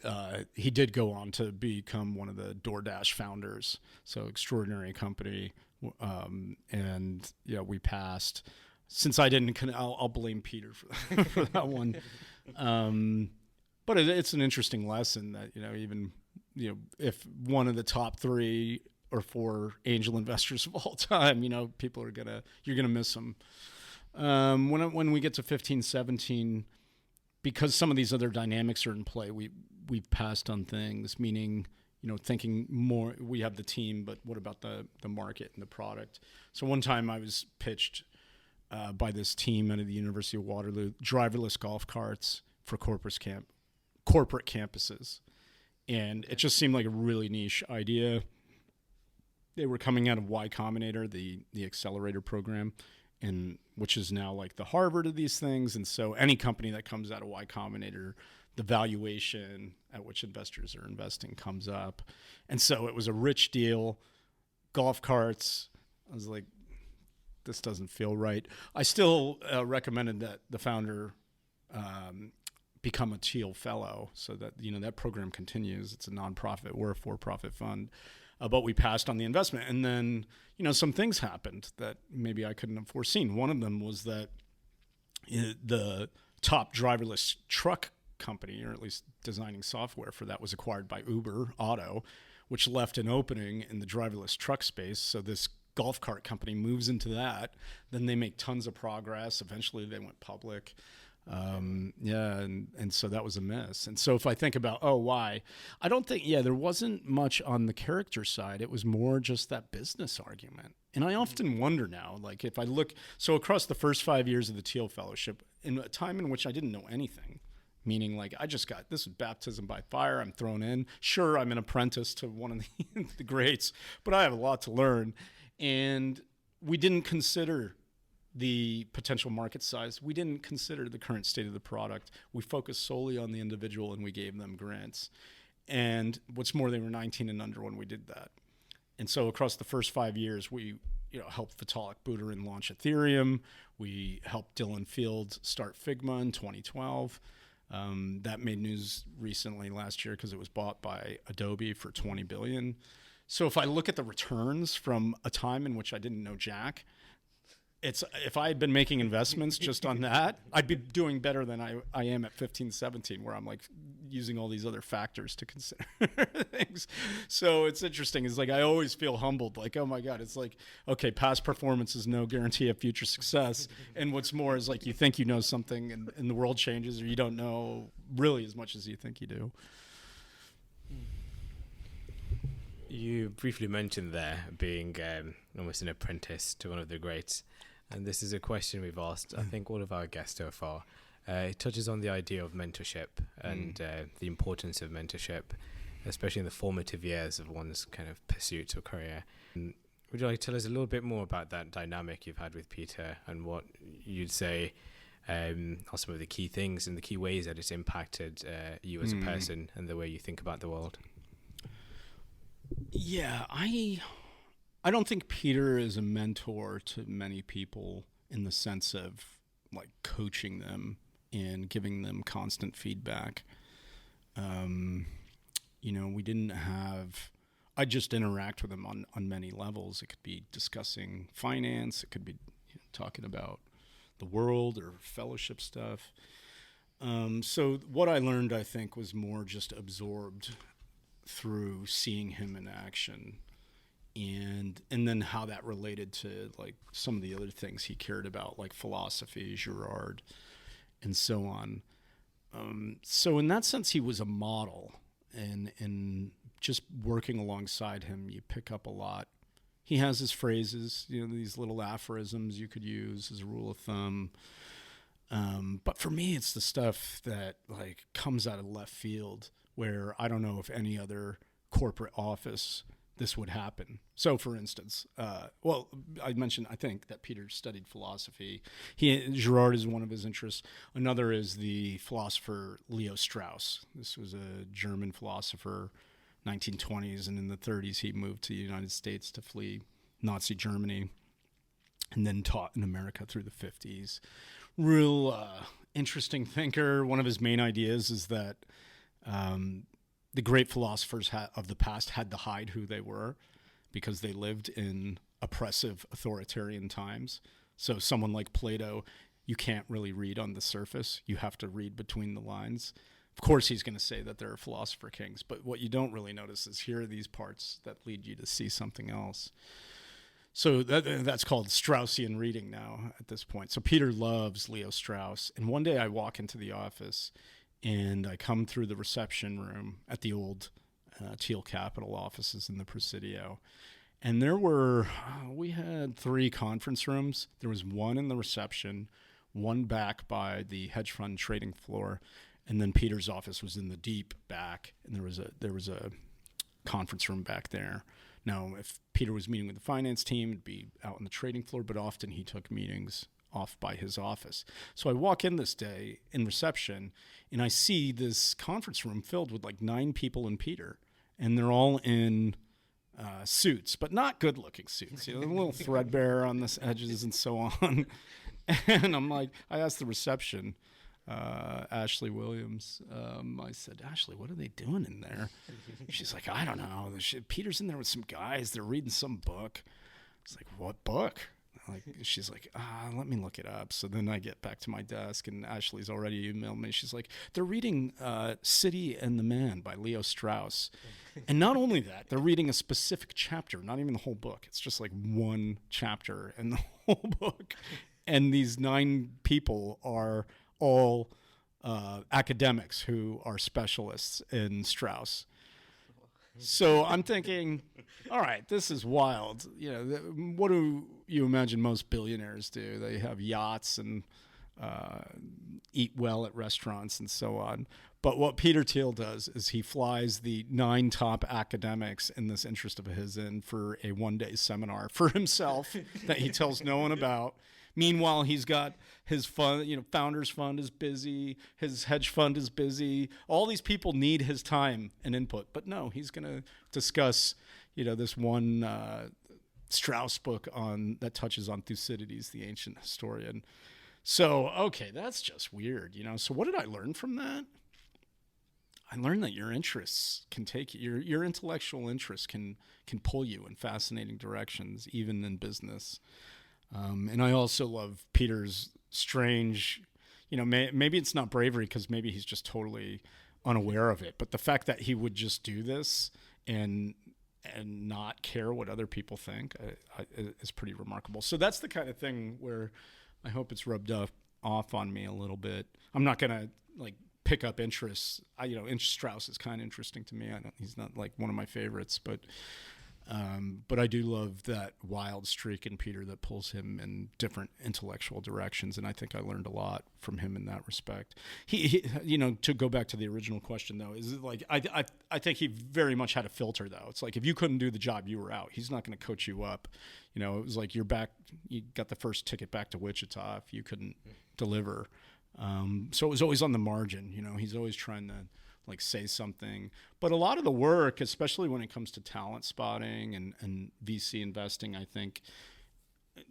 he did go on to become one of the DoorDash founders. So extraordinary company. And we passed. Since I didn't, I'll blame Peter for that one. But it's an interesting lesson that, even, if one of the top 3 or 4 angel investors of all time, you're going to miss them. When we get to 15, 17, because some of these other dynamics are in play, we've passed on things, meaning, thinking more, we have the team, but what about the market and the product? So one time I was pitched by this team out of the University of Waterloo, driverless golf carts for corporate campuses. And it just seemed like a really niche idea. They were coming out of Y Combinator, the accelerator program, and which is now like the Harvard of these things. And so any company that comes out of Y Combinator, the valuation at which investors are investing comes up. And so it was a rich deal, golf carts. I was like, this doesn't feel right. I still recommended that the founder become a Thiel Fellow so that, that program continues. It's a nonprofit. We're a for-profit fund. But we passed on the investment. And then, some things happened that maybe I couldn't have foreseen. One of them was that the top driverless truck company, or at least designing software for that, was acquired by Uber Auto, which left an opening in the driverless truck space. So this golf cart company moves into that. Then they make tons of progress. Eventually they went public. And so that was a miss. And so if I think about, why? I don't think, there wasn't much on the character side. It was more just that business argument. And I often wonder now, like if I look, so across the first 5 years of the Thiel Fellowship, in a time in which I didn't know anything, meaning like I just got, this is baptism by fire, I'm thrown in. Sure, I'm an apprentice to one of the greats, but I have a lot to learn. And we didn't consider the potential market size. We didn't consider the current state of the product. We focused solely on the individual, and we gave them grants. And what's more, they were 19 and under when we did that. And so across the first 5 years, we helped Vitalik Buterin launch Ethereum. We helped Dylan Field start Figma in 2012. That made news recently last year because it was bought by Adobe for $20 billion. So if I look at the returns from a time in which I didn't know jack, if I had been making investments just on that, I'd be doing better than I am at 15, 17, where I'm like using all these other factors to consider things. So it's interesting. It's like I always feel humbled, like, oh my God, it's like, okay, past performance is no guarantee of future success. And what's more is like you think you know something and the world changes, or you don't know really as much as you think you do. You briefly mentioned there being almost an apprentice to one of the greats. And this is a question we've asked, I think, all of our guests so far. It touches on the idea of mentorship and the importance of mentorship, especially in the formative years of one's kind of pursuit or career. Would you like to tell us a little bit more about that dynamic you've had with Peter and what you'd say are some of the key things and the key ways that it's impacted you as a person and the way you think about the world? Yeah, I don't think Peter is a mentor to many people in the sense of like coaching them and giving them constant feedback. We didn't have, I just interact with them on many levels. It could be discussing finance. It could be talking about the world or fellowship stuff. So what I learned, I think, was more just absorbed through seeing him in action. And then how that related to like some of the other things he cared about, like philosophy, Girard, and so on. So in that sense, he was a model, and just working alongside him, you pick up a lot. He has his phrases, these little aphorisms you could use as a rule of thumb. But for me, it's the stuff that like comes out of left field, where I don't know if any other corporate office this would happen. So, for instance, I mentioned, I think, that Peter studied philosophy. Girard is one of his interests. Another is the philosopher Leo Strauss. This was a German philosopher, 1920s, and in the 30s he moved to the United States to flee Nazi Germany, and then taught in America through the 50s. Real interesting thinker. One of his main ideas is that the great philosophers of the past had to hide who they were because they lived in oppressive authoritarian times. So someone like Plato, you can't really read on the surface. You have to read between the lines. Of course, he's going to say that there are philosopher kings, but what you don't really notice is here are these parts that lead you to see something else. So that's called Straussian reading now at this point. So Peter loves Leo Strauss. And one day I walk into the office and I come through the reception room at the old Thiel Capital offices in the Presidio. And we had 3 conference rooms. There was one in the reception, one back by the hedge fund trading floor, and then Peter's office was in the deep back, and there was a conference room back there. Now, if Peter was meeting with the finance team, it'd be out on the trading floor, but often he took meetings off by his office. So I walk in this day in reception, and I see this conference room filled with like 9 people and Peter, and they're all in suits, but not good-looking suits, a little threadbare on the edges and so on. And I'm like, I asked the reception, Ashley Williams, I said, Ashley, what are they doing in there? She's like, I don't know. Peter's in there with some guys. They're reading some book. It's like, what book? She's like, let me look it up. So then I get back to my desk, and Ashley's already emailed me. She's like, they're reading City and the Man by Leo Strauss. And not only that, they're reading a specific chapter, not even the whole book. It's just like one chapter in the whole book. And these 9 people are all academics who are specialists in Strauss. So I'm thinking, all right, this is wild. What do you imagine most billionaires do? They have yachts and eat well at restaurants and so on. But what Peter Thiel does is he flies the 9 top academics in this interest of his in for a one-day seminar for himself that he tells no one about. Meanwhile, he's got his fund, founders fund is busy, his hedge fund is busy. All these people need his time and input. But no, he's going to discuss, this one Strauss book that touches on Thucydides, the ancient historian. So, okay, that's just weird, So what did I learn from that? I learned that your interests can take you, your intellectual interests can pull you in fascinating directions, even in business. And I also love Peter's strange, maybe it's not bravery because maybe he's just totally unaware of it. But the fact that he would just do this and not care what other people think is pretty remarkable. So that's the kind of thing where I hope it's rubbed off on me a little bit. I'm not going to pick up interests. Strauss is kind of interesting to me. He's not one of my favorites, but I do love that wild streak in Peter that pulls him in different intellectual directions, and I think I learned a lot from him in that respect. He to go back to the original question though, is I think he very much had a filter though. It's if you couldn't do the job, you were out. He's not going to coach you up. It was you're back. You got the first ticket back to Wichita if you couldn't deliver. So it was always on the margin, he's always trying to say something, but a lot of the work, especially when it comes to talent spotting and VC investing, I think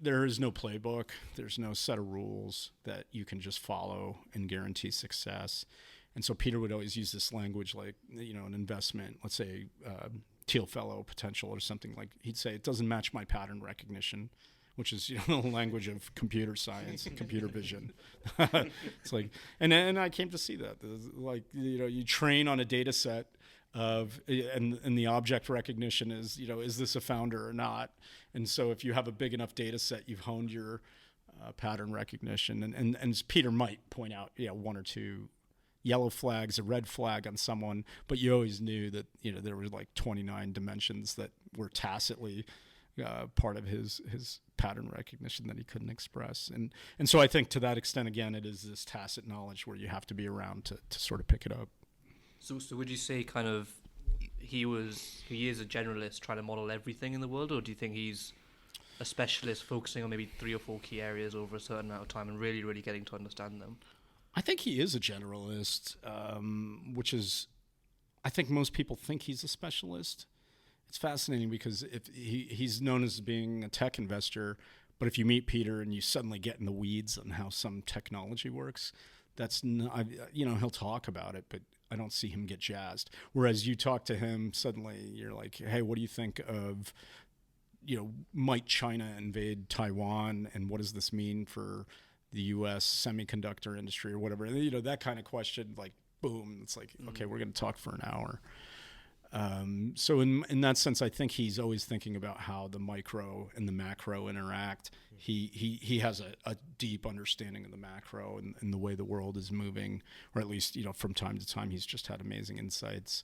there is no playbook. There's no set of rules that you can just follow and guarantee success. And so Peter would always use this language, an investment, let's say, Thiel fellow potential or something he'd say, it doesn't match my pattern recognition, which is the language of computer science and computer vision. It's and I came to see that you train on a data set of and the object recognition is is this a founder or not? And so if you have a big enough data set, you've honed your pattern recognition. And as Peter might point out, one or two yellow flags, a red flag on someone, but you always knew that there were 29 dimensions that were tacitly part of his pattern recognition that he couldn't express. And so I think to that extent, again, it is this tacit knowledge where you have to be around to sort of pick it up. So would you say kind of he is a generalist trying to model everything in the world, or do you think he's a specialist focusing on maybe 3 or 4 key areas over a certain amount of time and really, really getting to understand them? I think he is a generalist, which is, I think most people think he's a specialist. It's fascinating because if he's known as being a tech investor, but if you meet Peter and you suddenly get in the weeds on how some technology works, that's not, he'll talk about it, but I don't see him get jazzed. Whereas you talk to him, suddenly you're like, hey, what do you think of, might China invade Taiwan, and what does this mean for the U.S. semiconductor industry or whatever? That kind of question, boom, it's okay, we're going to talk for an hour. So in that sense, I think he's always thinking about how the micro and the macro interact. He has a deep understanding of the macro and the way the world is moving, or at least, from time to time, he's just had amazing insights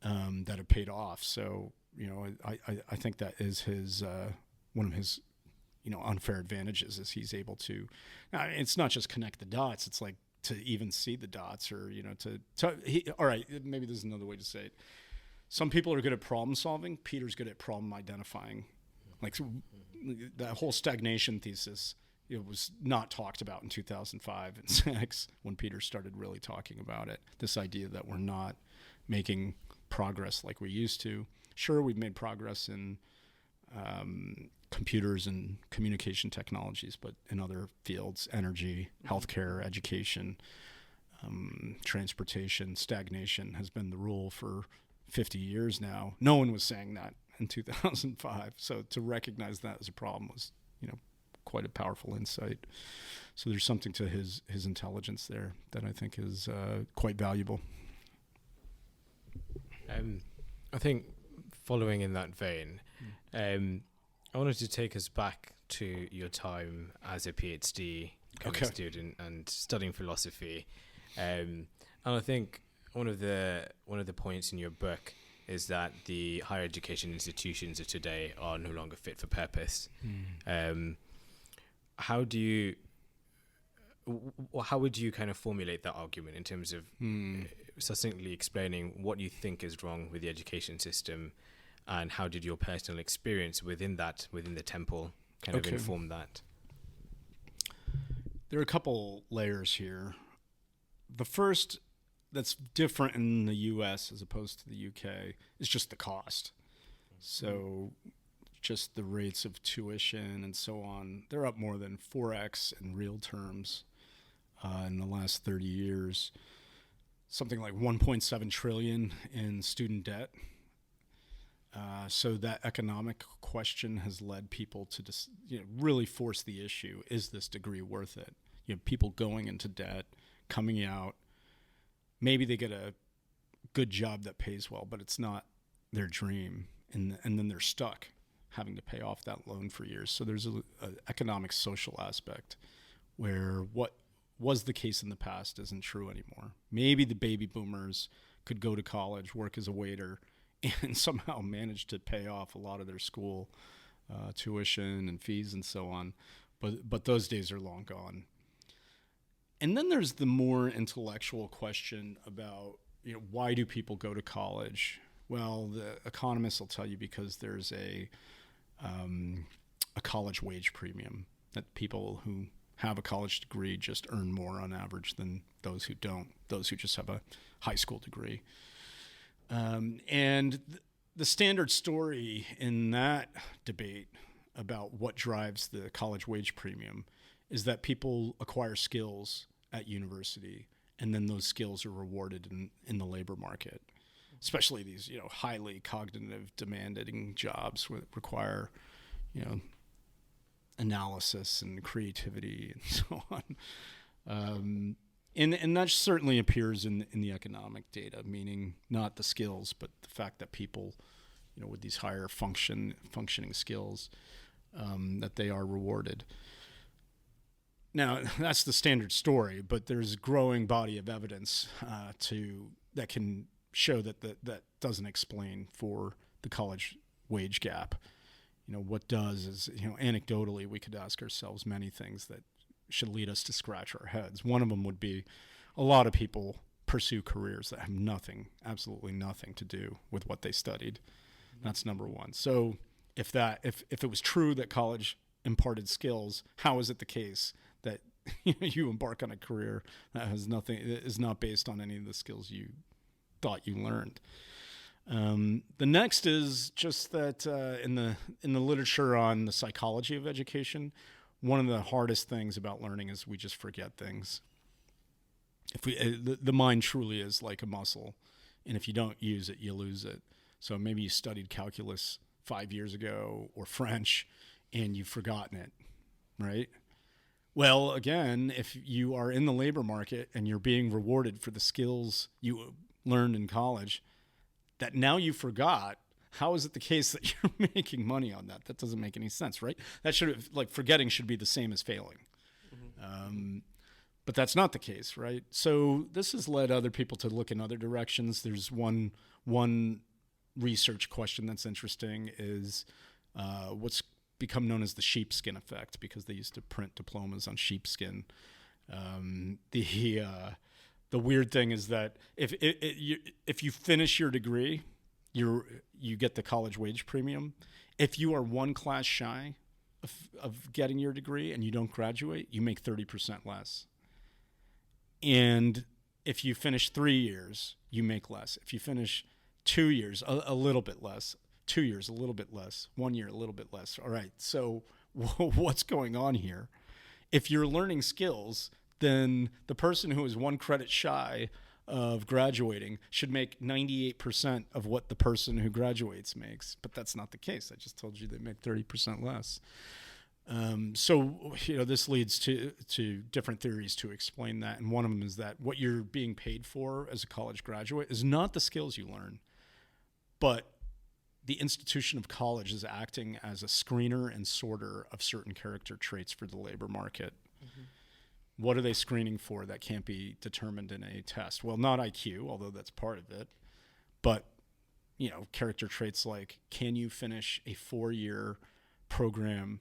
that have paid off. So, I think that is his one of his, unfair advantages is he's able to. Now, it's not just connect the dots. It's to even see the dots, or all right, maybe there's another way to say it. Some people are good at problem solving. Peter's good at problem identifying. That whole stagnation thesis, it was not talked about in 2005 and 2006 when Peter started really talking about it. This idea that we're not making progress like we used to. Sure, we've made progress in computers and communication technologies, but in other fields, energy, healthcare, education, transportation, stagnation has been the rule for 50 years now. No one was saying that in 2005. So to recognize that as a problem was, quite a powerful insight. So there's something to his intelligence there that I think is quite valuable. I think following in that vein, I wanted to take us back to your time as a PhD student and studying philosophy. And I think one of the points in your book is that the higher education institutions of today are no longer fit for purpose. How do you how would you kind of formulate that argument in terms of succinctly explaining what you think is wrong with the education system, and how did your personal experience within the temple kind of inform that? There are a couple layers here. The first that's different in the US as opposed to the UK is just the cost. So just the rates of tuition and so on, they're up more than 4x in real terms in the last 30 years. Something like 1.7 trillion in student debt. So that economic question has led people to just, really force the issue: is this degree worth it? People going into debt, coming out, maybe they get a good job that pays well, but it's not their dream, and then they're stuck having to pay off that loan for years. So there's an economic social aspect where what was the case in the past isn't true anymore. Maybe the baby boomers could go to college, work as a waiter, and somehow manage to pay off a lot of their school tuition and fees and so on. But those days are long gone. And then there's the more intellectual question about, why do people go to college? Well, the economists will tell you because there's a college wage premium, that people who have a college degree just earn more on average than those who don't, those who just have a high school degree. And the standard story in that debate about what drives the college wage premium is that people acquire skills at university, and then those skills are rewarded in the labor market, especially these, highly cognitive demanding jobs that require, analysis and creativity and so on. And that certainly appears in the economic data, meaning not the skills, but the fact that people, with these higher functioning skills, that they are rewarded. Now, that's the standard story, but there's a growing body of evidence that can show that doesn't explain for the college wage gap. What does is, anecdotally, we could ask ourselves many things that should lead us to scratch our heads. One of them would be a lot of people pursue careers that have absolutely nothing to do with what they studied. That's number one. So if it was true that college imparted skills, how is it the case that you embark on a career that is not based on any of the skills you thought you learned? The next is just that in the literature on the psychology of education, one of the hardest things about learning is we just forget things. The mind truly is like a muscle, and if you don't use it, you lose it. So maybe you studied calculus 5 years ago or French, and you've forgotten it, right? Well, again, if you are in the labor market and you're being rewarded for the skills you learned in college that now you forgot, how is it the case that you're making money on that? That doesn't make any sense, right? Forgetting should be the same as failing. Mm-hmm. But that's not the case, right? So this has led other people to look in other directions. There's one research question that's interesting is what's become known as the sheepskin effect, because they used to print diplomas on sheepskin. The weird thing is that if you finish your degree, you get the college wage premium. If you are one class shy of getting your degree and you don't graduate, you make 30% less. And if you finish 3 years, you make less. If you finish 2 years, a little bit less. 2 years, a little bit less. 1 year, a little bit less. All right, so what's going on here? If you're learning skills, then the person who is one credit shy of graduating should make 98% of what the person who graduates makes. But that's not the case. I just told you they make 30% less. So this leads to different theories to explain that. And one of them is that what you're being paid for as a college graduate is not the skills you learn, but the institution of college is acting as a screener and sorter of certain character traits for the labor market. Mm-hmm. What are they screening for that can't be determined in a test? Well, not IQ, although that's part of it, but character traits like, can you finish a 4-year program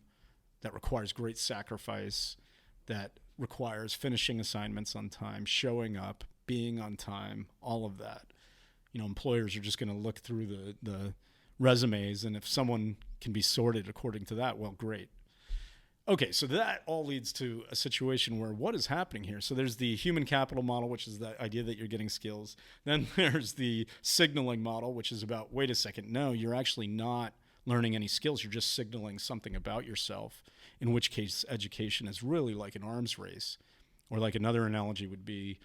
that requires great sacrifice, that requires finishing assignments on time, showing up, being on time, all of that. Employers are just going to look through the resumes, and if someone can be sorted according to that, well, great. Okay, so that all leads to a situation where what is happening here? So there's the human capital model, which is the idea that you're getting skills. Then there's the signaling model, which is about, wait a second, no, you're actually not learning any skills. You're just signaling something about yourself, in which case education is really like an arms race. Or like another analogy would be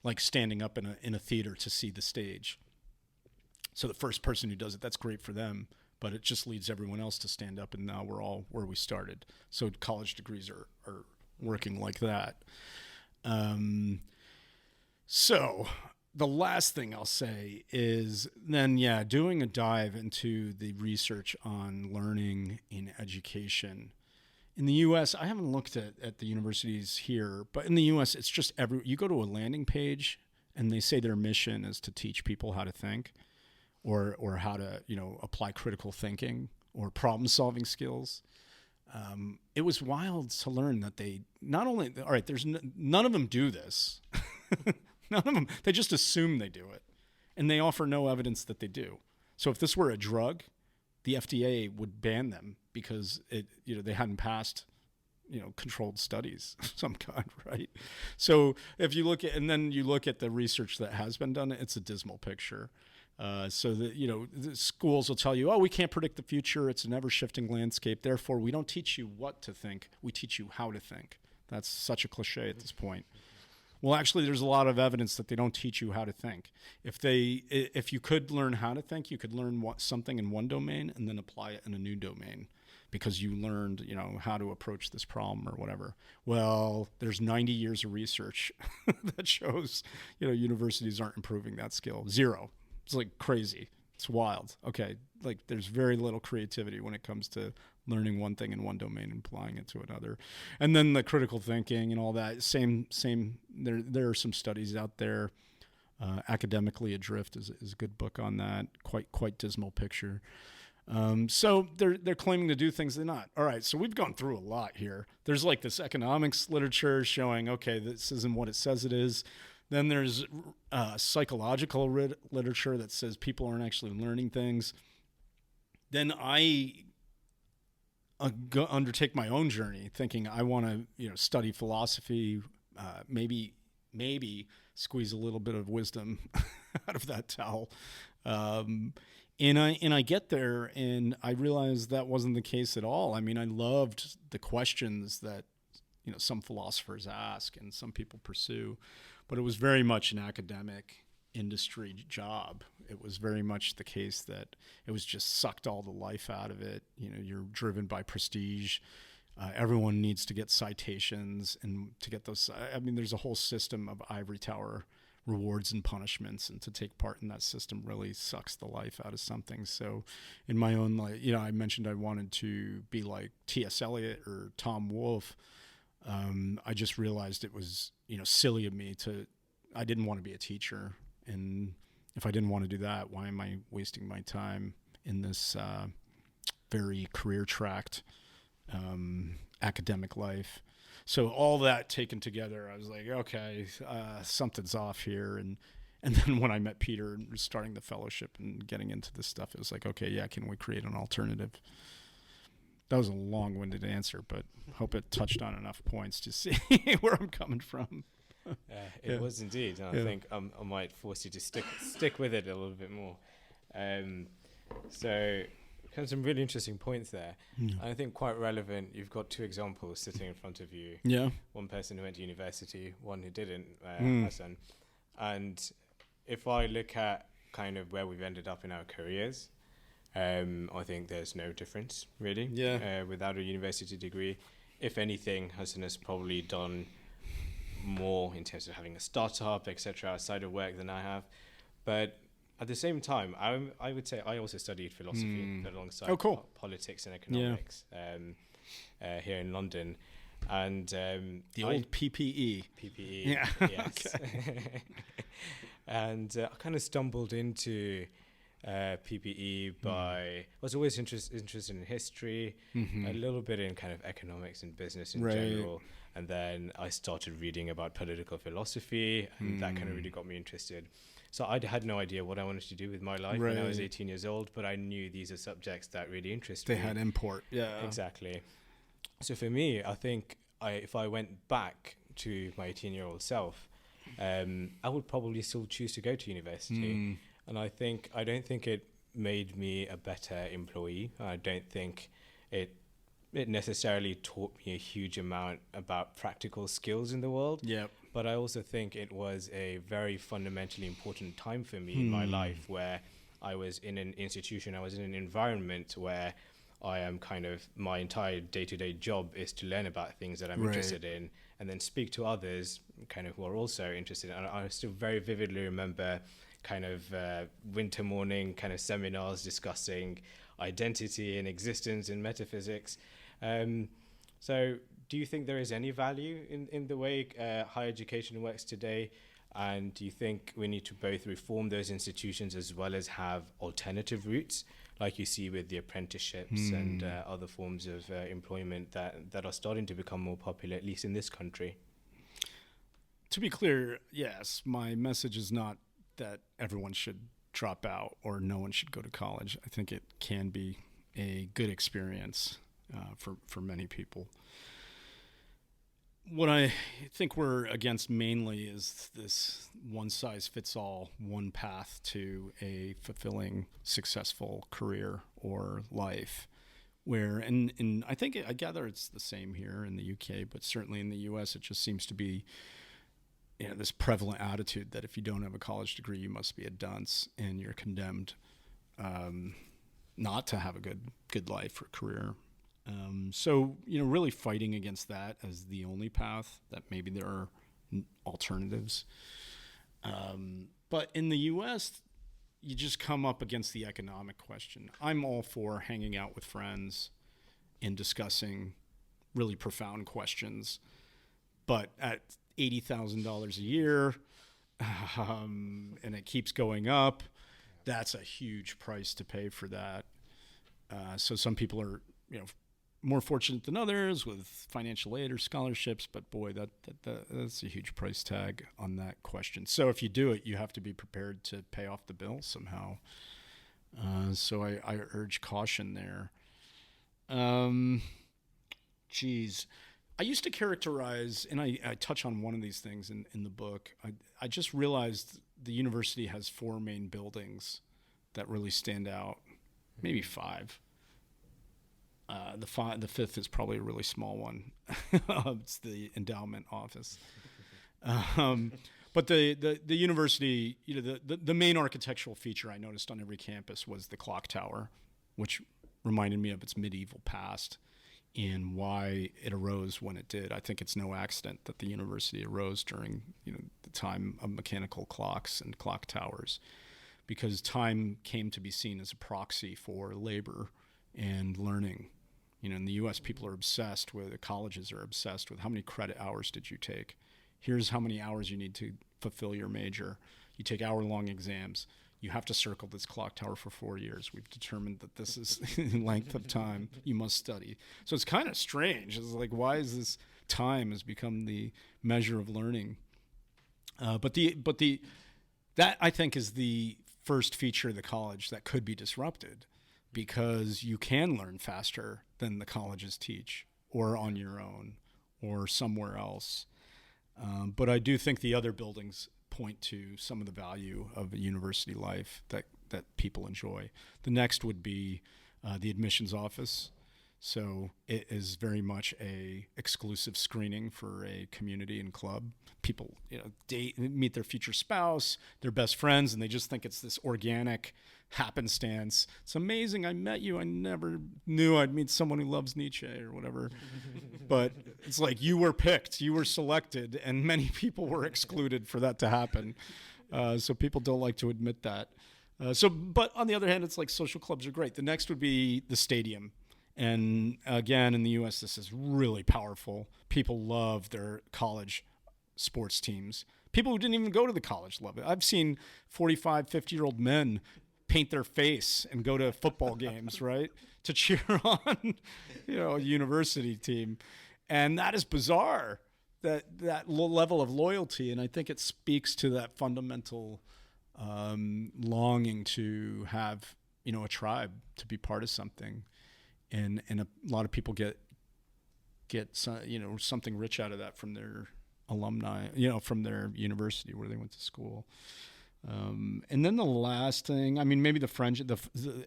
like standing up in a theater to see the stage. So the first person who does it, that's great for them, but it just leads everyone else to stand up, and now we're all where we started. So college degrees are working like that. So the last thing I'll say is then, doing a dive into the research on learning in education. In the U.S., I haven't looked at the universities here, but in the U.S., it's just you go to a landing page and they say their mission is to teach people how to think or how to, apply critical thinking or problem solving skills. It was wild to learn that they not only, all right, none of them do this. None of them, they just assume they do it. And they offer no evidence that they do. So if this were a drug, the FDA would ban them because they hadn't passed, controlled studies of some kind, right? So if you look at the research that has been done, it's a dismal picture. So that, the schools will tell you, oh, we can't predict the future. It's an ever-shifting landscape. Therefore, we don't teach you what to think. We teach you how to think. That's such a cliche at this point. Well, actually, there's a lot of evidence that they don't teach you how to think. If you could learn how to think, you could learn something in one domain and then apply it in a new domain because you learned, how to approach this problem or whatever. Well, there's 90 years of research that shows, universities aren't improving that skill. Zero. It's like crazy. It's wild. Okay, like there's very little creativity when it comes to learning one thing in one domain and applying it to another. And then the critical thinking and all that, same. There are some studies out there. Academically Adrift is a good book on that. Quite dismal picture. So they're claiming to do things they're not. All right, so we've gone through a lot here. There's like this economics literature showing, okay, this isn't what it says it is. Then there's psychological literature that says people aren't actually learning things. Then I undertake my own journey, thinking I want to, study philosophy, maybe squeeze a little bit of wisdom out of that towel. And I get there, and I realize that wasn't the case at all. I mean, I loved the questions that some philosophers ask and some people pursue, but it was very much an academic industry job. It was very much the case that it was just sucked all the life out of it. You're driven by prestige. Everyone needs to get citations, and to get those, there's a whole system of ivory tower rewards and punishments, and to take part in that system really sucks the life out of something. So in my own life, I mentioned I wanted to be like T.S. Eliot or Tom Wolfe. I just realized it was, silly of me I didn't want to be a teacher. And if I didn't want to do that, why am I wasting my time in this very career-tracked academic life? So all that taken together, I was like, okay, something's off here. And then when I met Peter and was starting the fellowship and getting into this stuff, it was like, okay, yeah, can we create an alternative? That was a long-winded answer, but hope it touched on enough points to see where I'm coming from. It was indeed, and I think I might force you to stick with it a little bit more. So, kind of some really interesting points there. And I think quite relevant. You've got two examples sitting in front of you. Yeah. One person who went to university, one who didn't, Hassan. And if I look at kind of where we've ended up in our careers, I think there's no difference really. Yeah. Without a university degree, if anything, Hassan has probably done more in terms of having a startup, etc., outside of work than I have. But at the same time, I would say I also studied philosophy alongside politics and economics here in London. And the old PPE. PPE, yes. And I kind of stumbled into PPE I was always interested in history, a little bit in kind of economics and business in general. And then I started reading about political philosophy, and that kind of really got me interested. So I had no idea what I wanted to do with my life when I was 18 years old, but I knew these are subjects that really interest me. They had import. Yeah. Exactly. So for me, I think if I went back to my 18-year-old self, I would probably still choose to go to university. And I don't think it made me a better employee. I don't think it necessarily taught me a huge amount about practical skills in the world. Yep. But I also think it was a very fundamentally important time for me in my life, where I was in an institution, I was in an environment where I am my entire day-to-day job is to learn about things that I'm interested in, and then speak to others who are also interested. And I still very vividly remember winter morning seminars discussing identity and existence and metaphysics. So do you think there is any value in the way higher education works today? And do you think we need to both reform those institutions as well as have alternative routes, like you see with the apprenticeships and other forms of employment that are starting to become more popular, at least in this country? To be clear, yes, my message is not that everyone should drop out or no one should go to college. I think it can be a good experience for many people. What I think we're against mainly is this one-size-fits-all, one path to a fulfilling, successful career or life. Where, and I gather it's the same here in the UK, but certainly in the US, it just seems to be this prevalent attitude that if you don't have a college degree, you must be a dunce and you're condemned not to have a good life or career. So, really fighting against that as the only path, that maybe there are alternatives. But in the US, you just come up against the economic question. I'm all for hanging out with friends and discussing really profound questions, but at $80,000 a year, and it keeps going up, that's a huge price to pay for that. So some people are, more fortunate than others with financial aid or scholarships, but boy, that's a huge price tag on that question. So if you do it, you have to be prepared to pay off the bill somehow. So I urge caution there. I used to characterize, and I touch on one of these things in the book. I just realized the university has 4 main buildings that really stand out, maybe 5. The fifth is probably a really small one. It's the endowment office. But the university, the main architectural feature I noticed on every campus was the clock tower, which reminded me of its medieval past and why it arose when it did. I think it's no accident that the university arose during the time of mechanical clocks and clock towers, because time came to be seen as a proxy for labor and learning. In the U.S., people are obsessed with, colleges are obsessed with how many credit hours did you take. Here's how many hours you need to fulfill your major. You take hour-long exams. You have to circle this clock tower for 4 years. We've determined that this is length of time you must study. So it's kind of strange. It's like, why is this time has become the measure of learning? But that I think is the first feature of the college that could be disrupted, because you can learn faster than the colleges teach, or on your own, or somewhere else. But I do think the other buildings point to some of the value of a university life that people enjoy. The next would be the admissions office. So it is very much a exclusive screening for a community and club. People, meet their future spouse, their best friends, and they just think it's this organic happenstance. It's amazing, I met you. I never knew I'd meet someone who loves Nietzsche or whatever. But it's like you were picked, you were selected, and many people were excluded for that to happen. So people don't like to admit that. But on the other hand, it's like social clubs are great. The next would be the stadium. And again, in the U.S., this is really powerful. People love their college sports teams. People who didn't even go to the college love it. I've seen 45, 50-year-old men paint their face and go to football games, right, to cheer on, a university team. And that is bizarre, that level of loyalty. And I think it speaks to that fundamental longing to have, a tribe, to be part of something. And a lot of people get something rich out of that from their alumni, from their university where they went to school. And then the last thing, I mean, maybe the friendship,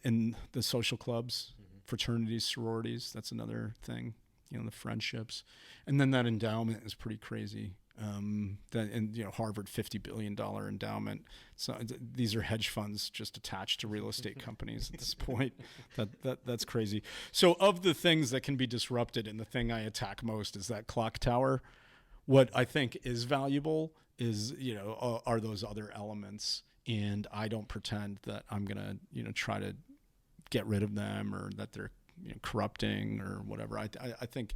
and the social clubs, fraternities, sororities, that's another thing, the friendships. And then that endowment is pretty crazy. Harvard $50 billion endowment. So these are hedge funds just attached to real estate companies at this point. That's crazy. So of the things that can be disrupted, and the thing I attack most is that clock tower. What I think is valuable is, are those other elements. And I don't pretend that I'm going to, try to get rid of them, or that they're corrupting or whatever. I think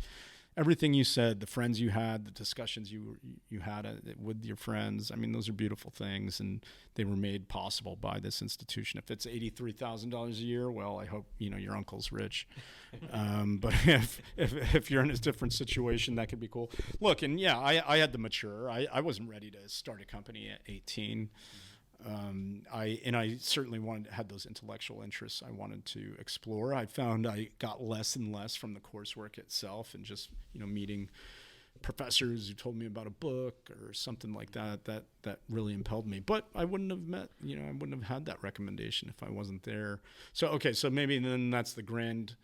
everything you said, the friends you had, the discussions you had with your friends, I mean, those are beautiful things, and they were made possible by this institution. If it's $83,000 a year, well, I hope your uncle's rich. But if you're in a different situation, that could be cool. Look, and yeah, I had to mature. I wasn't ready to start a company at 18. I certainly had those intellectual interests I wanted to explore. I found I got less and less from the coursework itself, and just meeting professors who told me about a book or something like that really impelled me. But I wouldn't have had that recommendation if I wasn't there. So maybe then that's the grand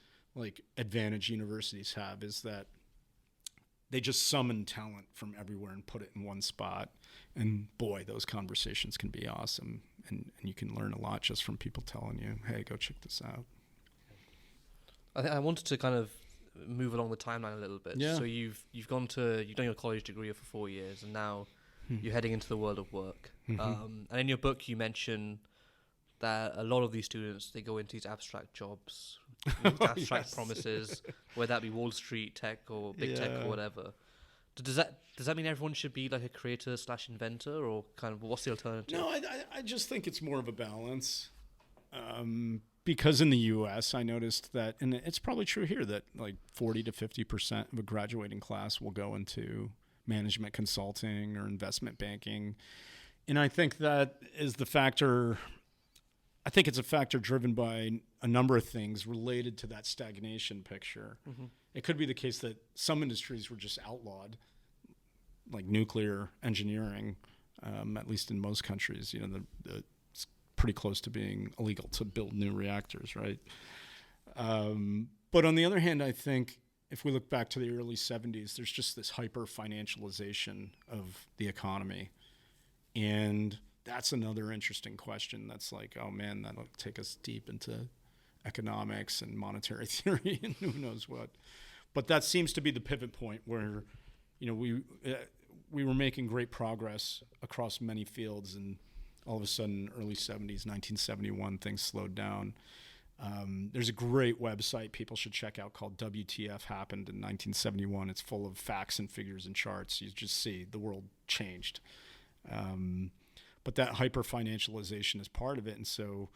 advantage universities have, is that they just summon talent from everywhere and put it in one spot. And boy, those conversations can be awesome. And you can learn a lot just from people telling you, hey, go check this out. I think I wanted to kind of move along the timeline a little bit. Yeah. So you've done your college degree for 4 years, and now you're heading into the world of work. And in your book, you mention that a lot of these students, they go into these abstract jobs, abstract promises, whether that be Wall Street tech or big tech or whatever. Does that mean everyone should be like a creator / inventor, or kind of what's the alternative? No, I just think it's more of a balance. Because in the U.S., I noticed that, and it's probably true here, that 40 to 50% of a graduating class will go into management consulting or investment banking. And I think that is the factor. I think it's a factor driven by a number of things related to that stagnation picture. It could be the case that some industries were just outlawed, like nuclear engineering, at least in most countries. It's pretty close to being illegal to build new reactors, right? But on the other hand, I think if we look back to the early 70s, there's just this hyper-financialization of the economy. And that's another interesting question. That's oh man, that'll take us deep into economics and monetary theory and who knows what. But that seems to be the pivot point where, we were making great progress across many fields, and all of a sudden, early 70s, 1971, things slowed down. There's a great website people should check out called WTF Happened in 1971. It's full of facts and figures and charts. You just see the world changed. But that hyper-financialization is part of it, and so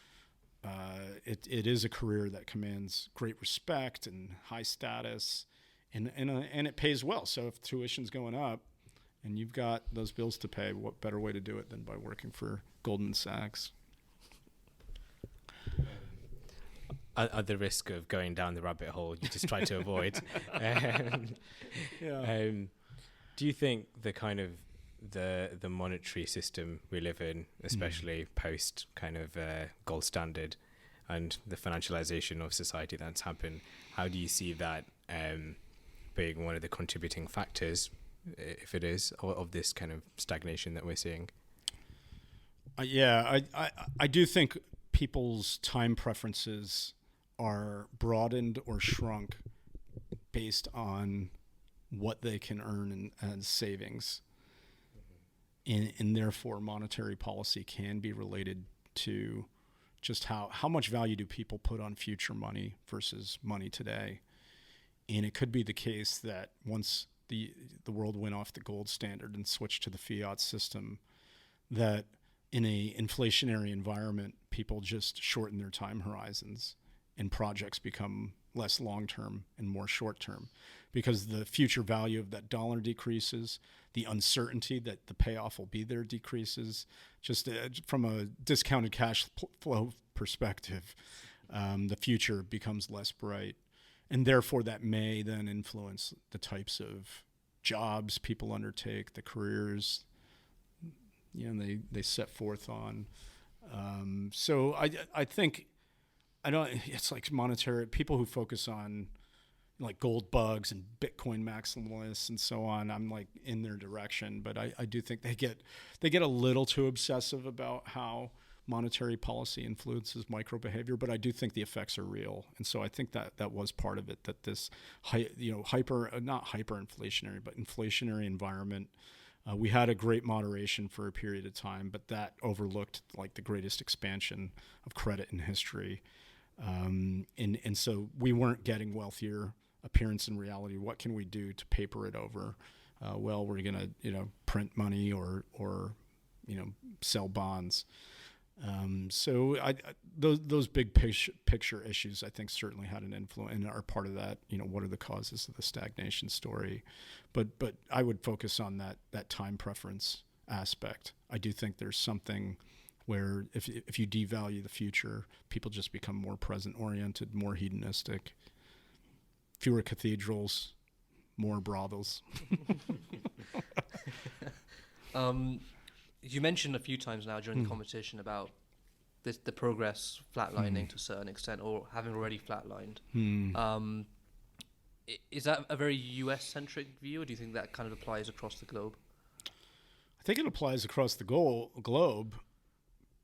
it is a career that commands great respect and high status, and it pays well. So if tuition's going up and you've got those bills to pay, what better way to do it than by working for Goldman Sachs? At the risk of going down the rabbit hole you just try to avoid, do you think the kind of the monetary system we live in, especially post kind of gold standard and the financialization of society that's happened, how do you see that being one of the contributing factors, if it is, of this kind of stagnation that we're seeing? I do think people's time preferences are broadened or shrunk based on what they can earn as savings. And therefore, monetary policy can be related to just how much value do people put on future money versus money today. And it could be the case that once the world went off the gold standard and switched to the fiat system, that in a inflationary environment, people just shorten their time horizons and projects become less long-term and more short-term because the future value of that dollar decreases, the uncertainty that the payoff will be there decreases. Just from a discounted cash flow perspective, the future becomes less bright. And therefore that may then influence the types of jobs people undertake, the careers, they set forth on. So I think it's like monetary people who focus on like gold bugs and Bitcoin maximalists and so on. I'm like in their direction, but I do think they get a little too obsessive about how monetary policy influences micro behavior, but I do think the effects are real. And so I think that was part of it, that this not hyperinflationary, but inflationary environment, we had a great moderation for a period of time, but that overlooked like the greatest expansion of credit in history. And so we weren't getting wealthier. Appearance and reality. What can we do to paper it over? Well, we're going to, print money or sell bonds. So those big picture issues, I think, certainly had an influence and are part of that. What are the causes of the stagnation story? But I would focus on that time preference aspect. I do think there's something where if you devalue the future, people just become more present oriented, more hedonistic. Fewer cathedrals, more brothels. You mentioned a few times now during the conversation about the progress flatlining to a certain extent, or having already flatlined. Is that a very US-centric view, or do you think that kind of applies across the globe? I think it applies across the globe,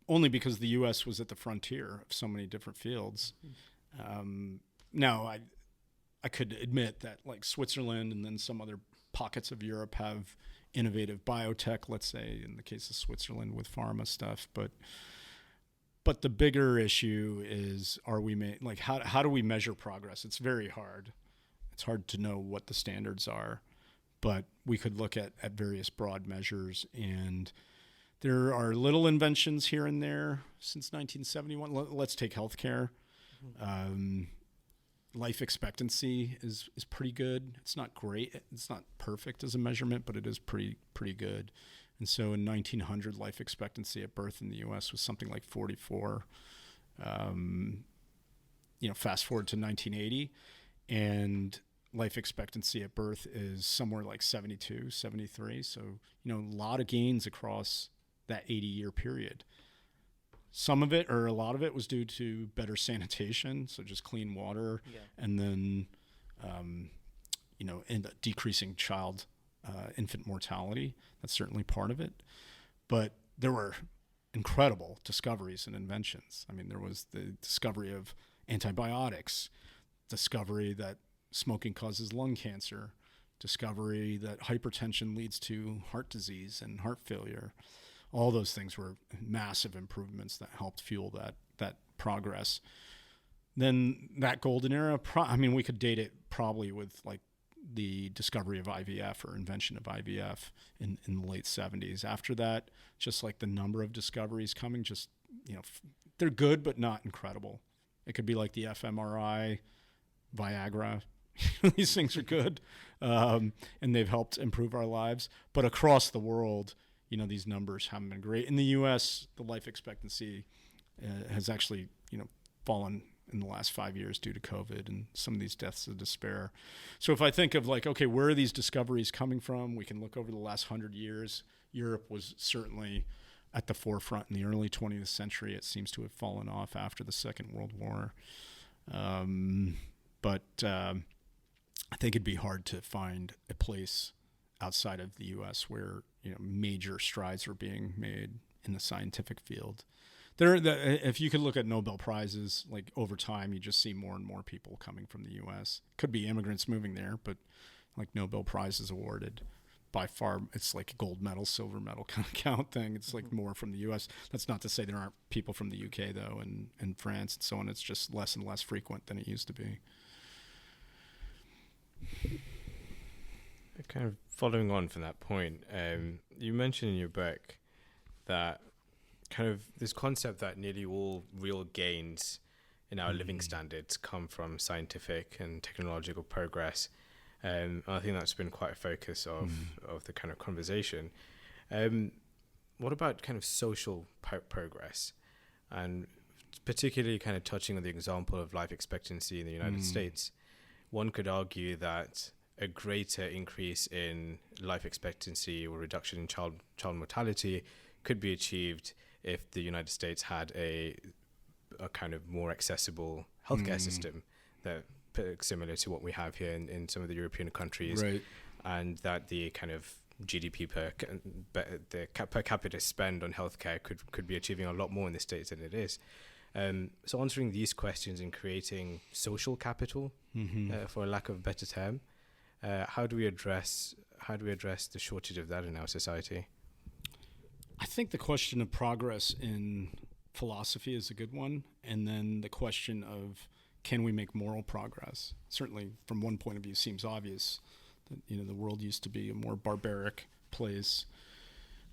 only because the US was at the frontier of so many different fields. Now, I could admit that like Switzerland and then some other pockets of Europe have innovative biotech, let's say in the case of Switzerland with pharma stuff. But the bigger issue is, how do we measure progress? It's very hard. It's hard to know what the standards are, but we could look at various broad measures, and there are little inventions here and there since 1971. Let's take healthcare. Life expectancy is pretty good. It's not great. It's not perfect as a measurement, but it is pretty good. And so in 1900, life expectancy at birth in the U.S. was something like 44. Fast forward to 1980, and life expectancy at birth is somewhere like 72, 73. So, a lot of gains across that 80-year period. Some of it, or a lot of it, was due to better sanitation, so just clean water, and then, and decreasing infant mortality. That's certainly part of it. But there were incredible discoveries and inventions. I mean, there was the discovery of antibiotics, discovery that smoking causes lung cancer, discovery that hypertension leads to heart disease and heart failure. All those things were massive improvements that helped fuel that progress. Then that golden era, we could date it probably with like the discovery of IVF or invention of IVF in the late 70s. After that, just like the number of discoveries coming, they're good but not incredible. It could be like the fMRI, Viagra. These things are good, and they've helped improve our lives. But across the world, these numbers haven't been great. In the U.S., the life expectancy has actually, fallen in the last 5 years due to COVID and some of these deaths of despair. So if I think of like, okay, where are these discoveries coming from? We can look over the last 100 years. Europe was certainly at the forefront in the early 20th century. It seems to have fallen off after the Second World War. But I think it'd be hard to find a place outside of the U.S. where major strides were being made in the scientific field. If you could look at Nobel Prizes, like over time, you just see more and more people coming from the U.S. Could be immigrants moving there, but like Nobel Prizes awarded, by far, it's like a gold medal, silver medal kind of count thing. It's like more from the U.S. That's not to say there aren't people from the U.K. though, and France and so on. It's just less and less frequent than it used to be. Kind of following on from that point, you mentioned in your book that kind of this concept that nearly all real gains in our living standards come from scientific and technological progress. I think that's been quite a focus of the kind of conversation. What about kind of social progress? And particularly kind of touching on the example of life expectancy in the United States, one could argue that a greater increase in life expectancy or reduction in child mortality could be achieved if the United States had a kind of more accessible healthcare system that similar to what we have here in some of the European countries, Right. and that the kind of GDP per capita spend on healthcare could be achieving a lot more in the States than it is. So answering these questions and creating social capital, for a lack of a better term, how do we address the shortage of that in our society? I think the question of progress in philosophy is a good one, and then the question of can we make moral progress? Certainly, from one point of view, seems obvious that the world used to be a more barbaric place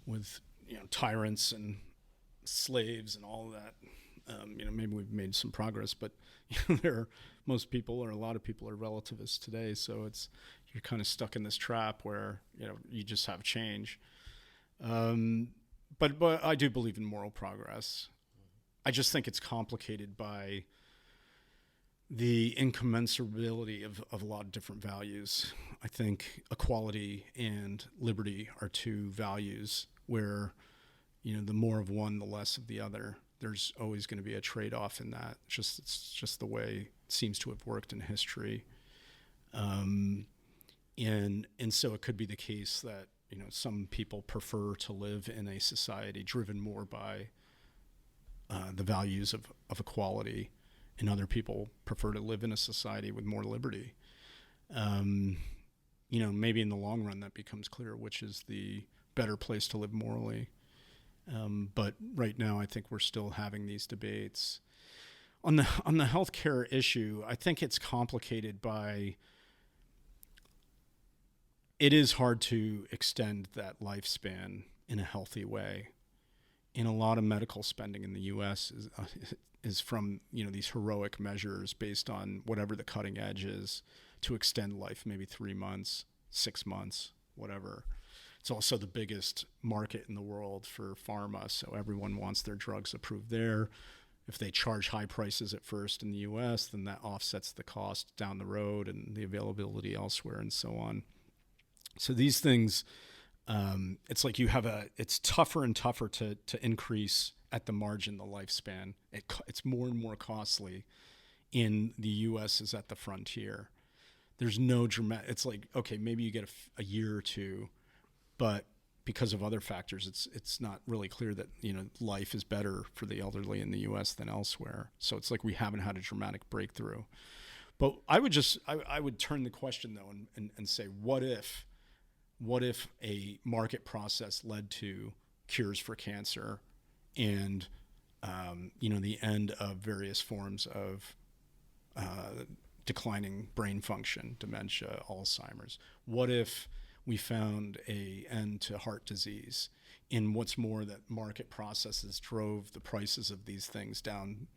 with tyrants and slaves and all of that. Maybe we've made some progress, but most people, or a lot of people, are relativists today. So you're kind of stuck in this trap where you just have change. But I do believe in moral progress. I just think it's complicated by the incommensurability of a lot of different values. I think equality and liberty are two values where, the more of one, the less of the other. There's always going to be a trade-off in that. It's just the way it seems to have worked in history. And so it could be the case that, some people prefer to live in a society driven more by the values of equality, and other people prefer to live in a society with more liberty. Maybe in the long run that becomes clear which is the better place to live morally. But right now, I think we're still having these debates. On the healthcare issue, I think it's complicated by it is hard to extend that lifespan in a healthy way. And a lot of medical spending in the U.S. is from these heroic measures based on whatever the cutting edge is to extend life, maybe 3 months, 6 months, whatever. It's also the biggest market in the world for pharma, so everyone wants their drugs approved there. If they charge high prices at first in the U.S., then that offsets the cost down the road and the availability elsewhere and so on. So these things, it's like it's tougher and tougher to increase at the margin the lifespan. It's more and more costly. In the U.S. is at the frontier. There's no dramatic. It's like, okay, maybe you get a year or two, but because of other factors, it's not really clear that life is better for the elderly in the U.S. than elsewhere. So it's like we haven't had a dramatic breakthrough. But I would turn the question though and say, what if a market process led to cures for cancer and the end of various forms of declining brain function, dementia, Alzheimer's? What if we found an end to heart disease? And what's more, that market processes drove the prices of these things down,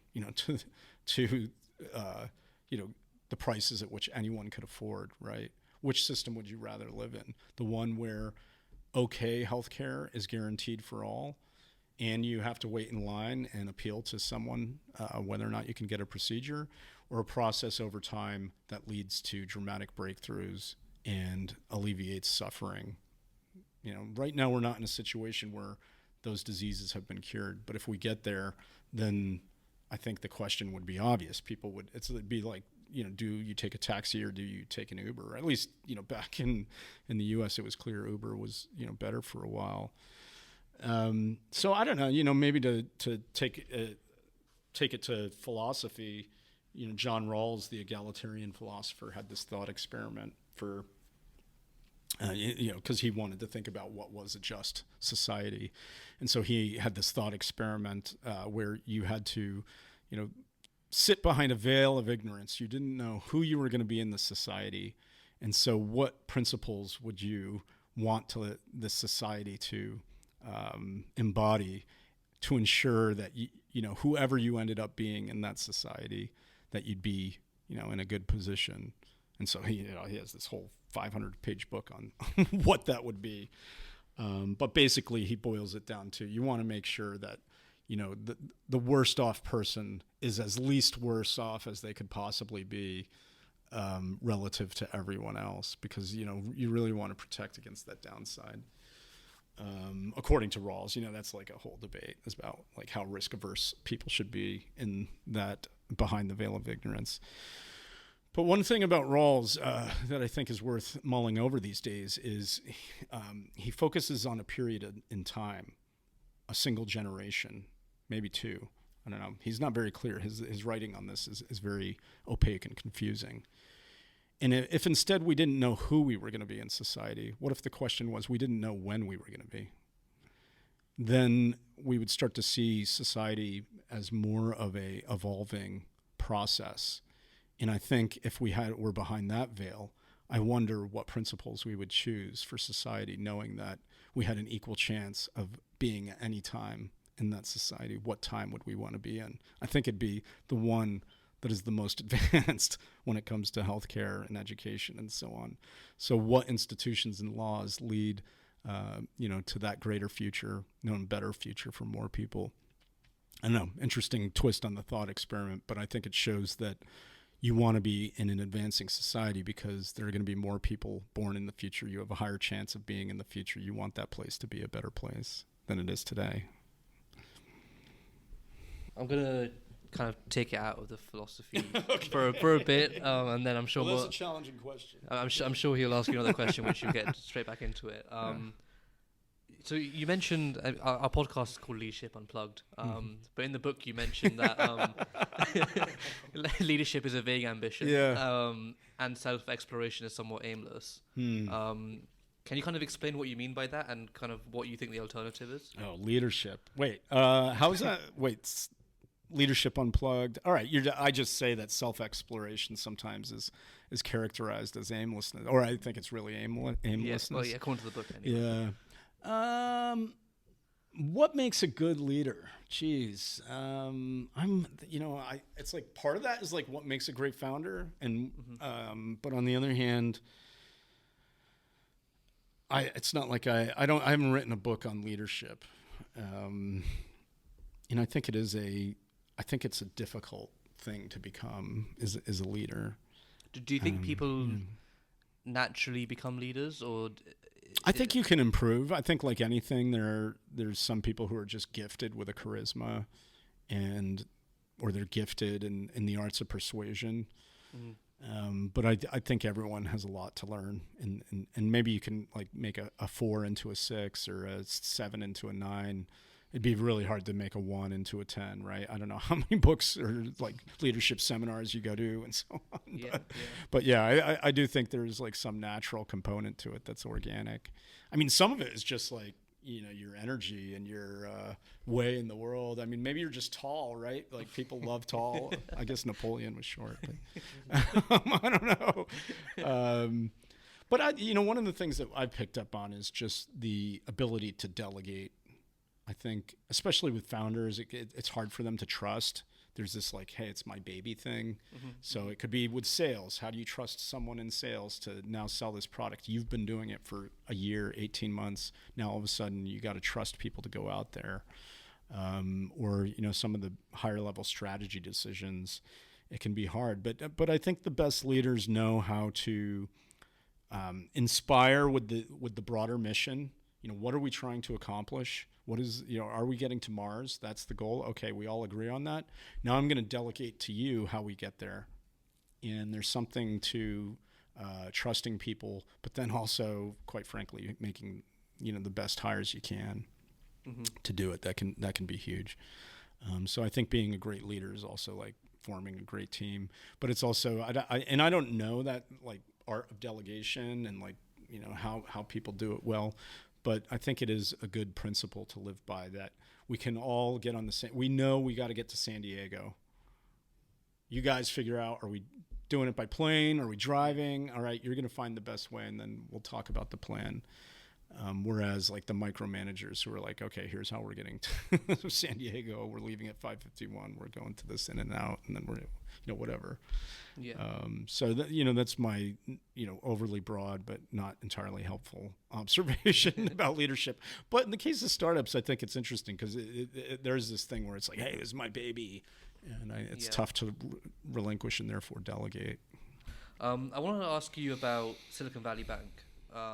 to the prices at which anyone could afford, right? Which system would you rather live in? The one where healthcare is guaranteed for all, and you have to wait in line and appeal to someone whether or not you can get a procedure, or a process over time that leads to dramatic breakthroughs and alleviates suffering? Right now we're not in a situation where those diseases have been cured, but if we get there, then I think the question would be obvious. It'd be like, do you take a taxi or do you take an Uber? At least, back in the U.S., it was clear Uber was, better for a while. So I don't know, maybe to take it to philosophy, John Rawls, the egalitarian philosopher, had this thought experiment for, because he wanted to think about what was a just society. And so he had this thought experiment where you had to, sit behind a veil of ignorance. You didn't know who you were going to be in the society. And so what principles would you want this society to embody to ensure that whoever you ended up being in that society, that you'd be in a good position. And so he has this whole 500-page book on what that would be. But basically, he boils it down to, you want to make sure that the worst off person is as least worse off as they could possibly be, relative to everyone else, because you really want to protect against that downside. According to Rawls, that's like a whole debate about like how risk averse people should be in that behind the veil of ignorance. But one thing about Rawls that I think is worth mulling over these days is he focuses on a period in time, a single generation, maybe two. I don't know. He's not very clear. His writing on this is very opaque and confusing. And if instead we didn't know who we were going to be in society, what if the question was we didn't know when we were going to be? Then we would start to see society as more of a evolving process. And I think if we're behind that veil, I wonder what principles we would choose for society, knowing that we had an equal chance of being at any time in that society. What time would we want to be in? I think it'd be the one that is the most advanced when it comes to healthcare and education and so on. So what institutions and laws lead, to that greater future, better future for more people? I don't know, interesting twist on the thought experiment, but I think it shows that you want to be in an advancing society because there are going to be more people born in the future. You have a higher chance of being in the future. You want that place to be a better place than it is today. I'm going to kind of take it out of the philosophy for a bit, and then I'm sure that's a challenging question. I'm sure he'll ask you another question, which you'll get straight back into it. So you mentioned our podcast is called Leadership Unplugged, but in the book you mentioned that leadership is a vague ambition, and self-exploration is somewhat aimless. Can you kind of explain what you mean by that and kind of what you think the alternative is? Oh, leadership. Wait, how is that? Wait, Leadership Unplugged. All right, I just say that self-exploration sometimes is characterized as aimlessness, or I think it's really aimlessness. Yes, well, according to the book, anyway. Yeah. What makes a good leader? Jeez. It's like part of that is like what makes a great founder, and but on the other hand, it's not like I haven't written a book on leadership, and I think it's a difficult thing to become as a leader. Do you think people naturally become leaders, or? I think you can improve. I think like anything, there's some people who are just gifted with a charisma, or they're gifted in the arts of persuasion. But I think everyone has a lot to learn, and maybe you can like make a 4 into a 6 or a 7 into a 9. It'd be really hard to make a 1 into a 10, right? I don't know how many books or like leadership seminars you go to and so on. But I do think there's like some natural component to it that's organic. I mean, some of it is just like, your energy and your way in the world. I mean, maybe you're just tall, right? Like people love tall. I guess Napoleon was short. But I don't know. But one of the things that I've picked up on is just the ability to delegate. I think, especially with founders, it's hard for them to trust. There's this like, hey, it's my baby thing. So it could be with sales. How do you trust someone in sales to now sell this product? You've been doing it for a year, 18 months. Now all of a sudden you got to trust people to go out there. Or some of the higher level strategy decisions, it can be hard. But I think the best leaders know how to inspire with the broader mission. What are we trying to accomplish? What is, are we getting to Mars? That's the goal. Okay, we all agree on that. Now I'm going to delegate to you how we get there. And there's something to trusting people, but then also, quite frankly, making the best hires you can to do it. That can be huge. So I think being a great leader is also like forming a great team. But it's also I don't know that like art of delegation and like how people do it well. But I think it is a good principle to live by, that we can all get on the same. We know we got to get to San Diego. You guys figure out, are we doing it by plane? Are we driving? All right, you're going to find the best way, and then we'll talk about the plan. Whereas like the micromanagers who are like, okay, here's how we're getting to San Diego. We're leaving at 5:51. We're going to this in and out, and then we're, whatever. Yeah. So that, that's my, overly broad but not entirely helpful observation about leadership. But in the case of startups, I think it's interesting because there's this thing where it's like, hey, this is my baby, and it's tough to relinquish and therefore delegate. I want to ask you about Silicon Valley Bank.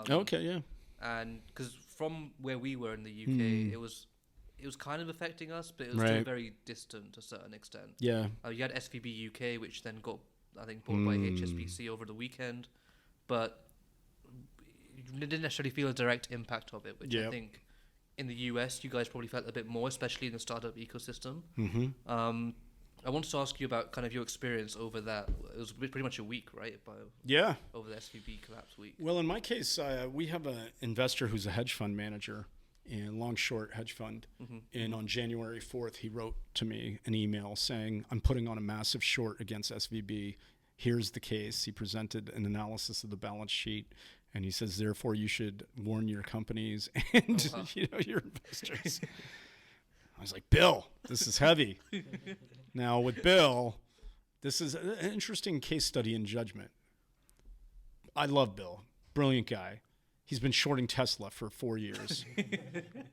Okay, yeah. And because from where we were in the UK, it was kind of affecting us, but it was still very distant to a certain extent. Yeah. You had SVB UK, which then got, I think, bought by HSBC over the weekend, but you didn't necessarily feel a direct impact of it, which I think in the US you guys probably felt a bit more, especially in the startup ecosystem. Mm-hmm. I wanted to ask you about kind of your experience over that. It was pretty much a week, right? Over the SVB collapse week. Well, in my case, we have an investor who's a hedge fund manager and long-short hedge fund. Mm-hmm. And on January 4th, he wrote to me an email saying, I'm putting on a massive short against SVB. Here's the case. He presented an analysis of the balance sheet. And he says, therefore, you should warn your companies and your investors. I was like, Bill, this is heavy. Now, with Bill, this is an interesting case study in judgment. I love Bill. Brilliant guy. He's been shorting Tesla for 4 years.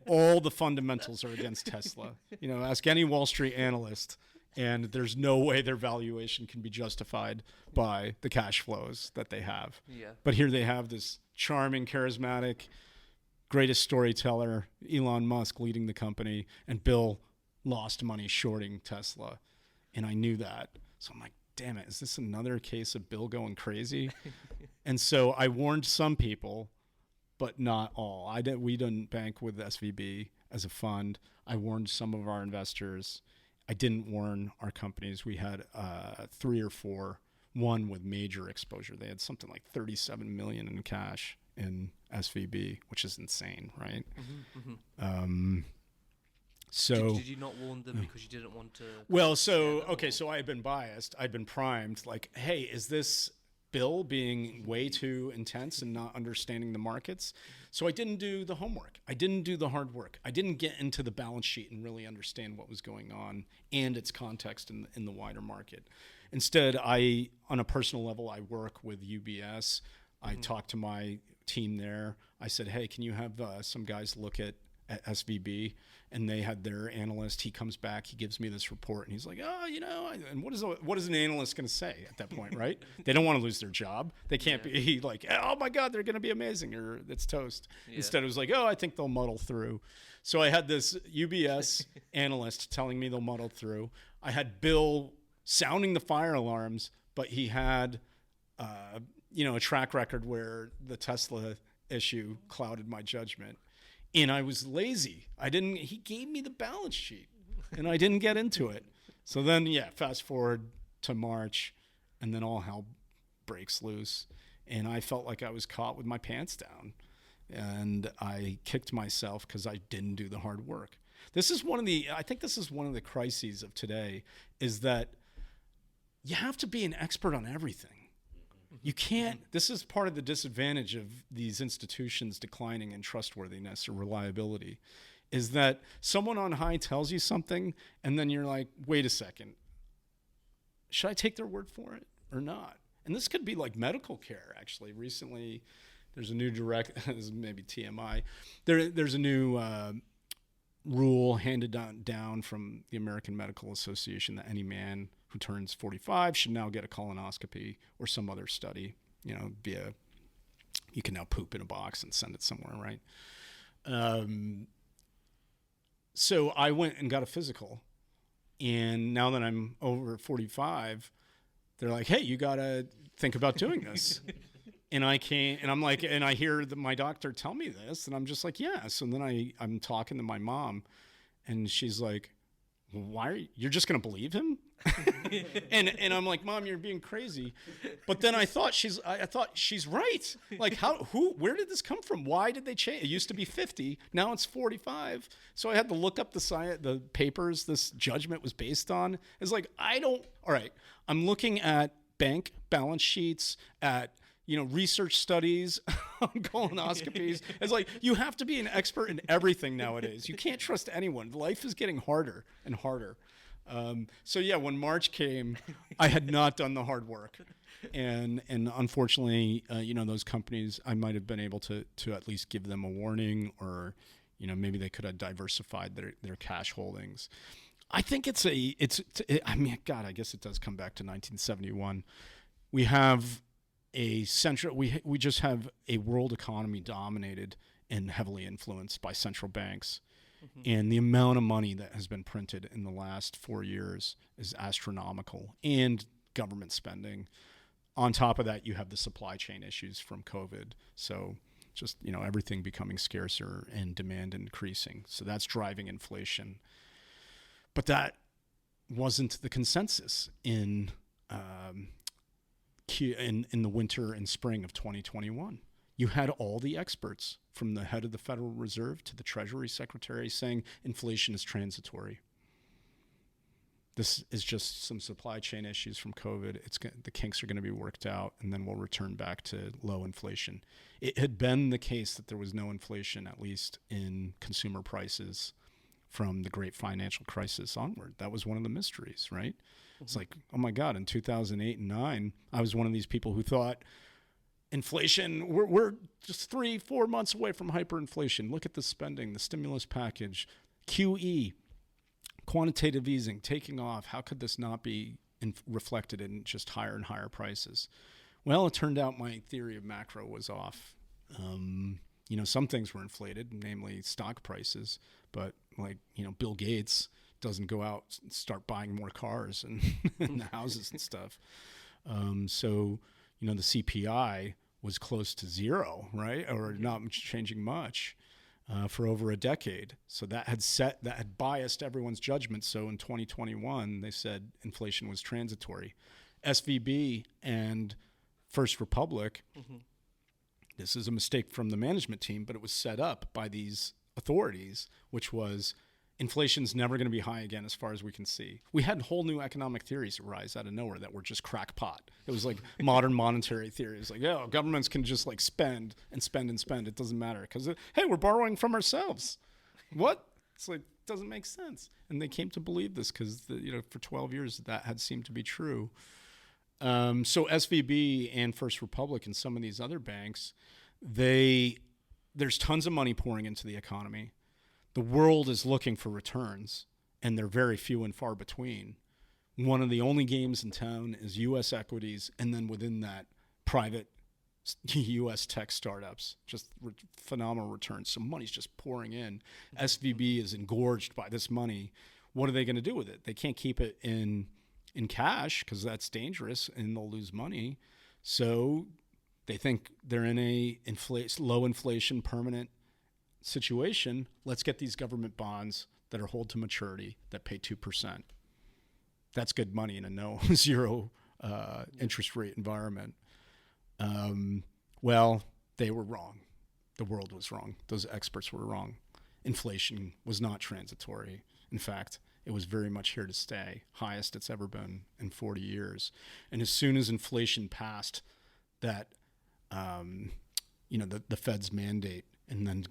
All the fundamentals are against Tesla. Ask any Wall Street analyst, and there's no way their valuation can be justified by the cash flows that they have. Yeah. But here they have this charming, charismatic, greatest storyteller, Elon Musk, leading the company, and Bill lost money shorting Tesla. And I knew that. So I'm like, damn it, is this another case of Bill going crazy? And so I warned some people, but not all. We didn't bank with SVB as a fund. I warned some of our investors. I didn't warn our companies. We had 3 or 4, one with major exposure. They had something like $37 million in cash in SVB, which is insane, right? Mm-hmm, mm-hmm. So did you not warn them because you didn't want to? Well, so I had been biased. I'd been primed. Like, hey, is this Bill being way too intense and not understanding the markets? So I didn't do the homework. I didn't do the hard work. I didn't get into the balance sheet and really understand what was going on and its context in the wider market. Instead, on a personal level, I work with UBS. I talked to my team there. I said, hey, can you have some guys look at SVB? And they had their analyst. He comes back. He gives me this report, and he's like, and what is an analyst going to say at that point, right? They don't want to lose their job. They can't be like, oh, my God, they're going to be amazing, or it's toast. Yeah. Instead, it was like, oh, I think they'll muddle through. So I had this UBS analyst telling me they'll muddle through. I had Bill sounding the fire alarms, but he had a track record where the Tesla issue clouded my judgment. And I was lazy. He gave me the balance sheet and I didn't get into it. So then, fast forward to March, and then all hell breaks loose. And I felt like I was caught with my pants down, and I kicked myself because I didn't do the hard work. I think this is one of the crises of today, is that you have to be an expert on everything. You can't. This is part of the disadvantage of these institutions declining in trustworthiness or reliability, is that someone on high tells you something, and then you're like, wait a second, should I take their word for it or not? And this could be like medical care, actually. Recently, there's a new this is maybe TMI. There's a new rule handed down from the American Medical Association that any man who turns 45 should now get a colonoscopy or some other study, you can now poop in a box and send it somewhere, right? So I went and got a physical, and now that I'm over 45, they're like, hey, you got to think about doing this. And I can't, and I'm like, and I hear my doctor tell me this, and I'm just like, yeah. So then I'm talking to my mom, and she's like, you're just going to believe him? and I'm like, Mom, you're being crazy. But then I thought she's right. Like, where did this come from? Why did they change? It used to be 50. Now it's 45. So I had to look up the papers this judgment was based on. It's like, all right, I'm looking at bank balance sheets, at research studies on colonoscopies. It's like you have to be an expert in everything nowadays. You can't trust anyone. Life is getting harder and harder. So yeah, when March came, I had not done the hard work. And unfortunately, those companies, I might have been able to at least give them a warning, or, maybe they could have diversified their cash holdings. I think I guess it does come back to 1971. We have we just have a world economy dominated and heavily influenced by central banks. And the amount of money that has been printed in the last 4 years is astronomical, and government spending. On top of that, you have the supply chain issues from COVID. So just, everything becoming scarcer and demand increasing. So that's driving inflation. But that wasn't the consensus in the winter and spring of 2021. You had all the experts, from the head of the Federal Reserve to the Treasury Secretary, saying inflation is transitory. This is just some supply chain issues from COVID. The kinks are going to be worked out, and then we'll return back to low inflation. It had been the case that there was no inflation, at least in consumer prices, from the great financial crisis onward. That was one of the mysteries, right? It's like, oh my God, in 2008 and 2009, I was one of these people who thought inflation, we're just 3-4 months away from hyperinflation. Look at the spending, the stimulus package, QE, quantitative easing, taking off. How could this not be reflected in just higher and higher prices? Well, it turned out my theory of macro was off. Some things were inflated, namely stock prices, but Bill Gates doesn't go out and start buying more cars and houses and stuff. So the CPI was close to zero, right? Or not changing much for over a decade. So that had biased everyone's judgment. So in 2021, they said inflation was transitory. SVB and First Republic, this is a mistake from the management team, but it was set up by these authorities, which was inflation's never going to be high again as far as we can see. We had whole new economic theories arise out of nowhere that were just crackpot. It was like modern monetary theory. It's like, governments can just like spend and spend and spend. It doesn't matter because, hey, we're borrowing from ourselves. What? It's like, it doesn't make sense. And they came to believe this because, for 12 years that had seemed to be true. So SVB and First Republic and some of these other banks, there's tons of money pouring into the economy. The world is looking for returns, and they're very few and far between. One of the only games in town is U.S. equities, and then within that, private U.S. tech startups, just phenomenal returns. So money's just pouring in. SVB is engorged by this money. What are they going to do with it? They can't keep it in cash because that's dangerous, and they'll lose money. So they think they're in a low inflation, permanent situation. Let's get these government bonds that are hold to maturity that pay 2%. That's good money in a zero interest rate environment. Well, they were wrong. The world was wrong. Those experts were wrong. Inflation was not transitory. In fact, it was very much here to stay, highest it's ever been in 40 years. And as soon as inflation passed that, the Fed's mandate, and then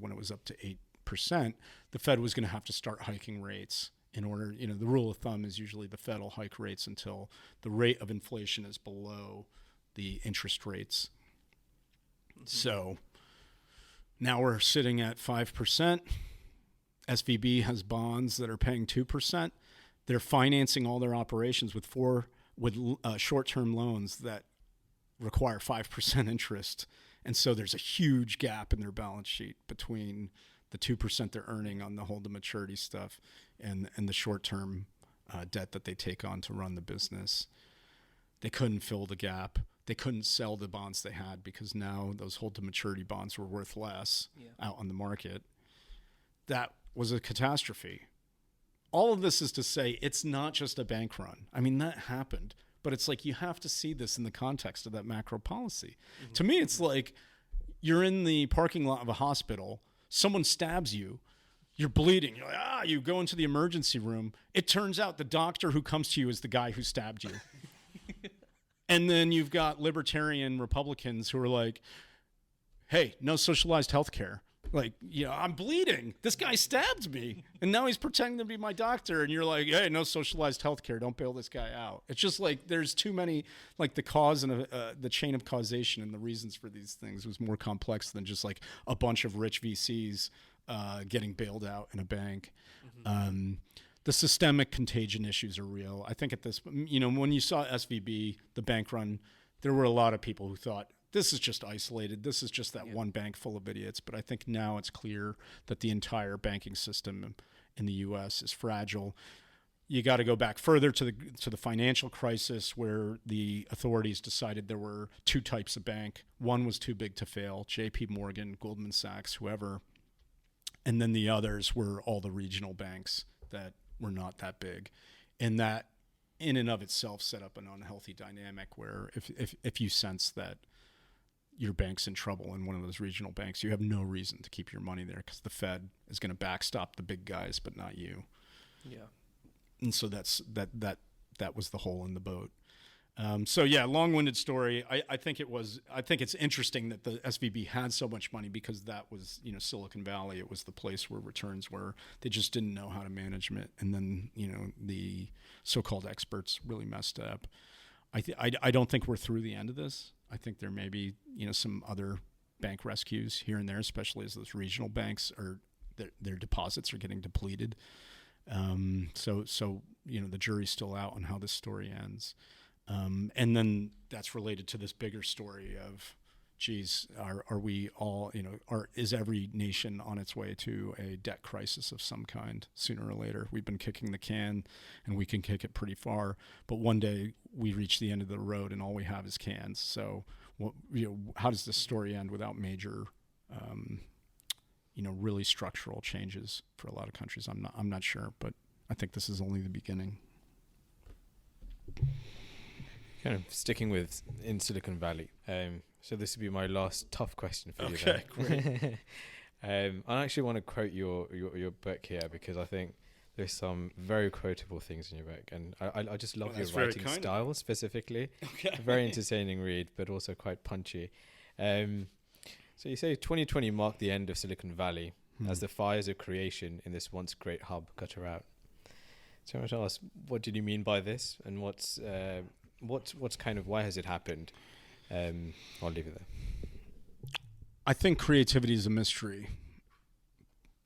when it was up to 8%, the Fed was going to have to start hiking rates in order, the rule of thumb is usually the Fed will hike rates until the rate of inflation is below the interest rates. So now we're sitting at 5%. SVB has bonds that are paying 2%. They're financing all their operations with short-term loans that require 5% interest. And so there's a huge gap in their balance sheet between the 2% they're earning on the hold-to-maturity stuff and the short-term debt that they take on to run the business. They couldn't fill the gap. They couldn't sell the bonds they had because now those hold-to-maturity bonds were worth less out on the market. That was a catastrophe. All of this is to say it's not just a bank run. I mean, that happened. But it's like you have to see this in the context of that macro policy. Mm-hmm. To me, it's like you're in the parking lot of a hospital. Someone stabs you. You're bleeding. You're like, you go into the emergency room. It turns out the doctor who comes to you is the guy who stabbed you. And then you've got libertarian Republicans who are like, hey, no socialized health care. Like, I'm bleeding. This guy stabbed me. And now he's pretending to be my doctor. And you're like, hey, no socialized health care. Don't bail this guy out. It's just like there's too many, like the cause and the chain of causation and the reasons for these things was more complex than just like a bunch of rich VCs getting bailed out in a bank. Mm-hmm. The systemic contagion issues are real. I think at this, when you saw SVB, the bank run, there were a lot of people who thought, this is just isolated. This is just that one bank full of idiots. But I think now it's clear that the entire banking system in the U.S. is fragile. You got to go back further to the financial crisis, where the authorities decided there were two types of bank. One was too big to fail, J.P. Morgan, Goldman Sachs, whoever. And then the others were all the regional banks that were not that big. And that in and of itself set up an unhealthy dynamic where if you sense that your bank's in trouble in one of those regional banks, you have no reason to keep your money there because the Fed is going to backstop the big guys, but not you. Yeah. And so that was the hole in the boat. Long-winded story. I think it's interesting that the SVB had so much money because that was, Silicon Valley. It was the place where returns were. They just didn't know how to manage it. And then, the so-called experts really messed up. I don't think we're through the end of this. I think there may be, some other bank rescues here and there, especially as those regional banks their deposits are getting depleted. So the jury's still out on how this story ends. And then that's related to this bigger story of, geez, are we all, is every nation on its way to a debt crisis of some kind sooner or later? We've been kicking the can, and we can kick it pretty far, but one day we reach the end of the road and all we have is cans. So, how does this story end without major, really structural changes for a lot of countries? I'm not sure, but I think this is only the beginning. Kind of sticking in Silicon Valley. So this would be my last tough question for you. Okay, great. I actually want to quote your book here because I think there's some very quotable things in your book, and I just love your writing style specifically. Okay. A very entertaining read, but also quite punchy. So you say 2020 marked the end of Silicon Valley as the fires of creation in this once great hub gutter out. So I want to ask, what did you mean by this, and what's kind of, why has it happened? I'll leave it there. I think creativity is a mystery.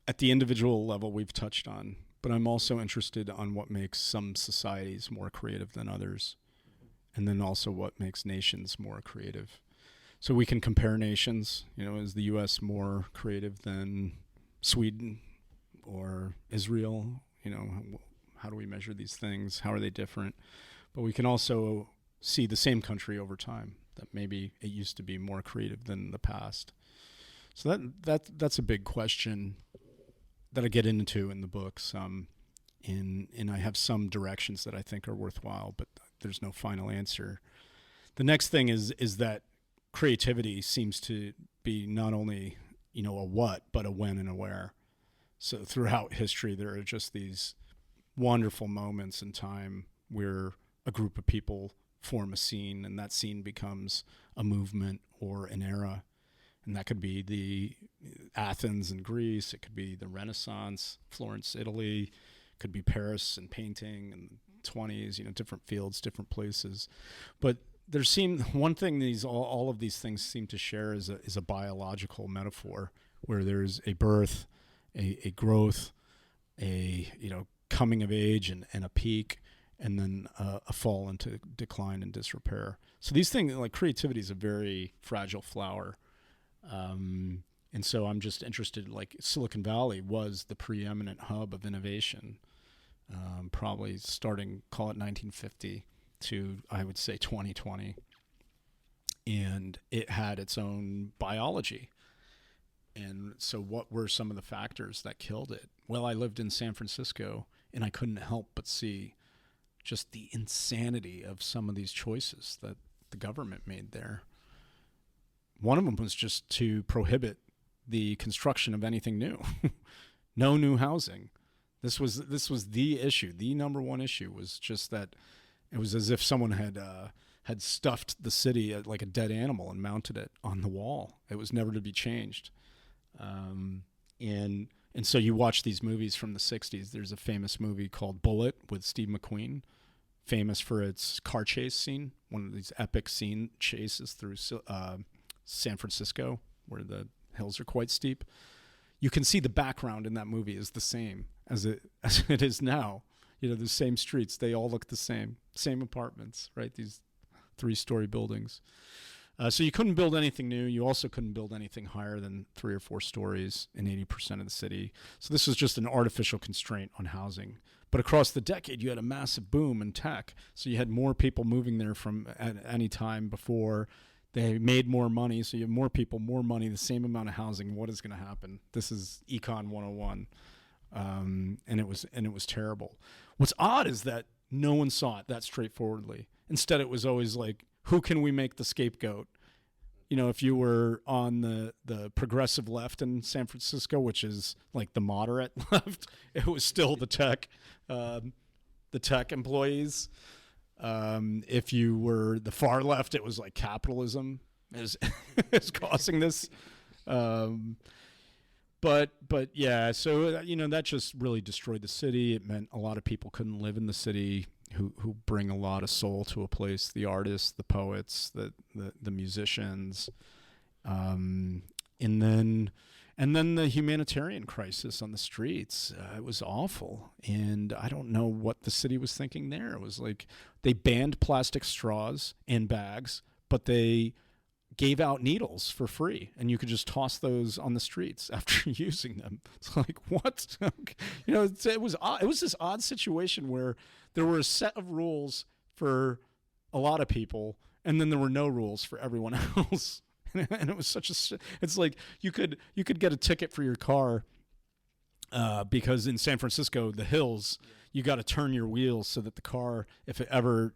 At the individual level, we've touched on, but I'm also interested on what makes some societies more creative than others, and then also what makes nations more creative. So we can compare nations. Is the U.S. more creative than Sweden or Israel? How do we measure these things? How are they different? But we can also see the same country over time, that maybe it used to be more creative than the past. So that's a big question that I get into in the books. And I have some directions that I think are worthwhile, but there's no final answer. The next thing is that creativity seems to be not only, a what, but a when and a where. So throughout history, there are just these wonderful moments in time where a group of people form a scene, and that scene becomes a movement or an era. And that could be the Athens and Greece. It could be the Renaissance, Florence, Italy. It could be Paris and painting in the 20s, different fields, different places. But one thing all of these things seem to share is a biological metaphor, where there's a birth, a growth, a coming of age and a peak, and then a fall into decline and disrepair. So these things, like creativity, is a very fragile flower. And so I'm just interested, like Silicon Valley was the preeminent hub of innovation, probably starting, call it 1950 to, I would say, 2020. And it had its own biology. And so what were some of the factors that killed it? Well, I lived in San Francisco, and I couldn't help but see just the insanity of some of these choices that the government made there. One of them was just to prohibit the construction of anything new. No new housing. This was the issue. The number one issue was just that it was as if someone had had stuffed the city like a dead animal and mounted it on the wall. It was never to be changed. And so you watch these movies from the 60s. There's a famous movie called Bullet with Steve McQueen, famous for its car chase scene, one of these epic chases through San Francisco, where the hills are quite steep. You can see the background in that movie is the same as it is now. The same streets, they all look the same apartments, right? These 3-story buildings. So you couldn't build anything new. You also couldn't build anything higher than 3 or 4 stories in 80% of the city. So this was just an artificial constraint on housing. But across the decade, you had a massive boom in tech. So you had more people moving there from at any time before. They made more money. So you have more people, more money, the same amount of housing. What is going to happen? This is Econ 101. And it was terrible. What's odd is that no one saw it that straightforwardly. Instead, it was always like, who can we make the scapegoat? If you were on the progressive left in San Francisco, which is like the moderate left, it was still the tech employees. If you were the far left, it was like capitalism is causing this. But yeah, so that just really destroyed the city. It meant a lot of people couldn't live in the city who bring a lot of soul to a place. The artists, the poets, the musicians, and then the humanitarian crisis on the streets. It was awful, and I don't know what the city was thinking there. It was like they banned plastic straws and bags, but they gave out needles for free, and you could just toss those on the streets after using them. It's like, what? It was this odd situation where there were a set of rules for a lot of people, and then there were no rules for everyone else. And it was it's like you could get a ticket for your car because in San Francisco, the hills, you got to turn your wheels so that the car, if it ever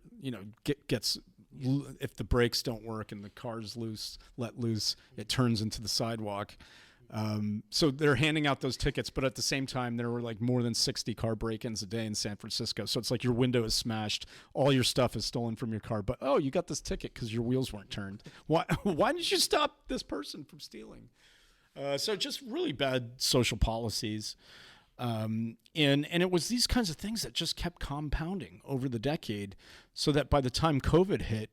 gets if the brakes don't work and the car's let loose, it turns into the sidewalk. So they're handing out those tickets, but at the same time, there were like more than 60 car break-ins a day in San Francisco. So it's like your window is smashed, all your stuff is stolen from your car, but you got this ticket because your wheels weren't turned. Why didn't you stop this person from stealing? So just really bad social policies. And it was these kinds of things that just kept compounding over the decade, so that by the time COVID hit,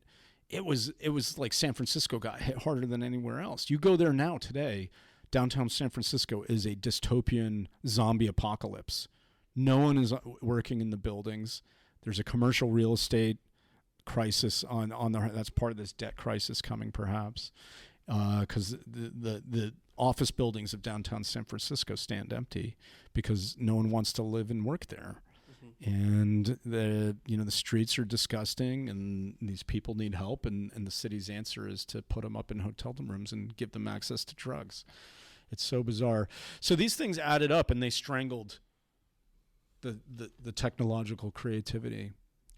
it was like San Francisco got hit harder than anywhere else. You go there now today, downtown San Francisco is a dystopian zombie apocalypse. No one is working in the buildings. There's a commercial real estate crisis that's part of this debt crisis coming, perhaps, because the office buildings of downtown San Francisco stand empty because no one wants to live and work there. And the streets are disgusting, and these people need help, and the city's answer is to put them up in hotel rooms and give them access to drugs. It's so bizarre. So these things added up, and they strangled the technological creativity.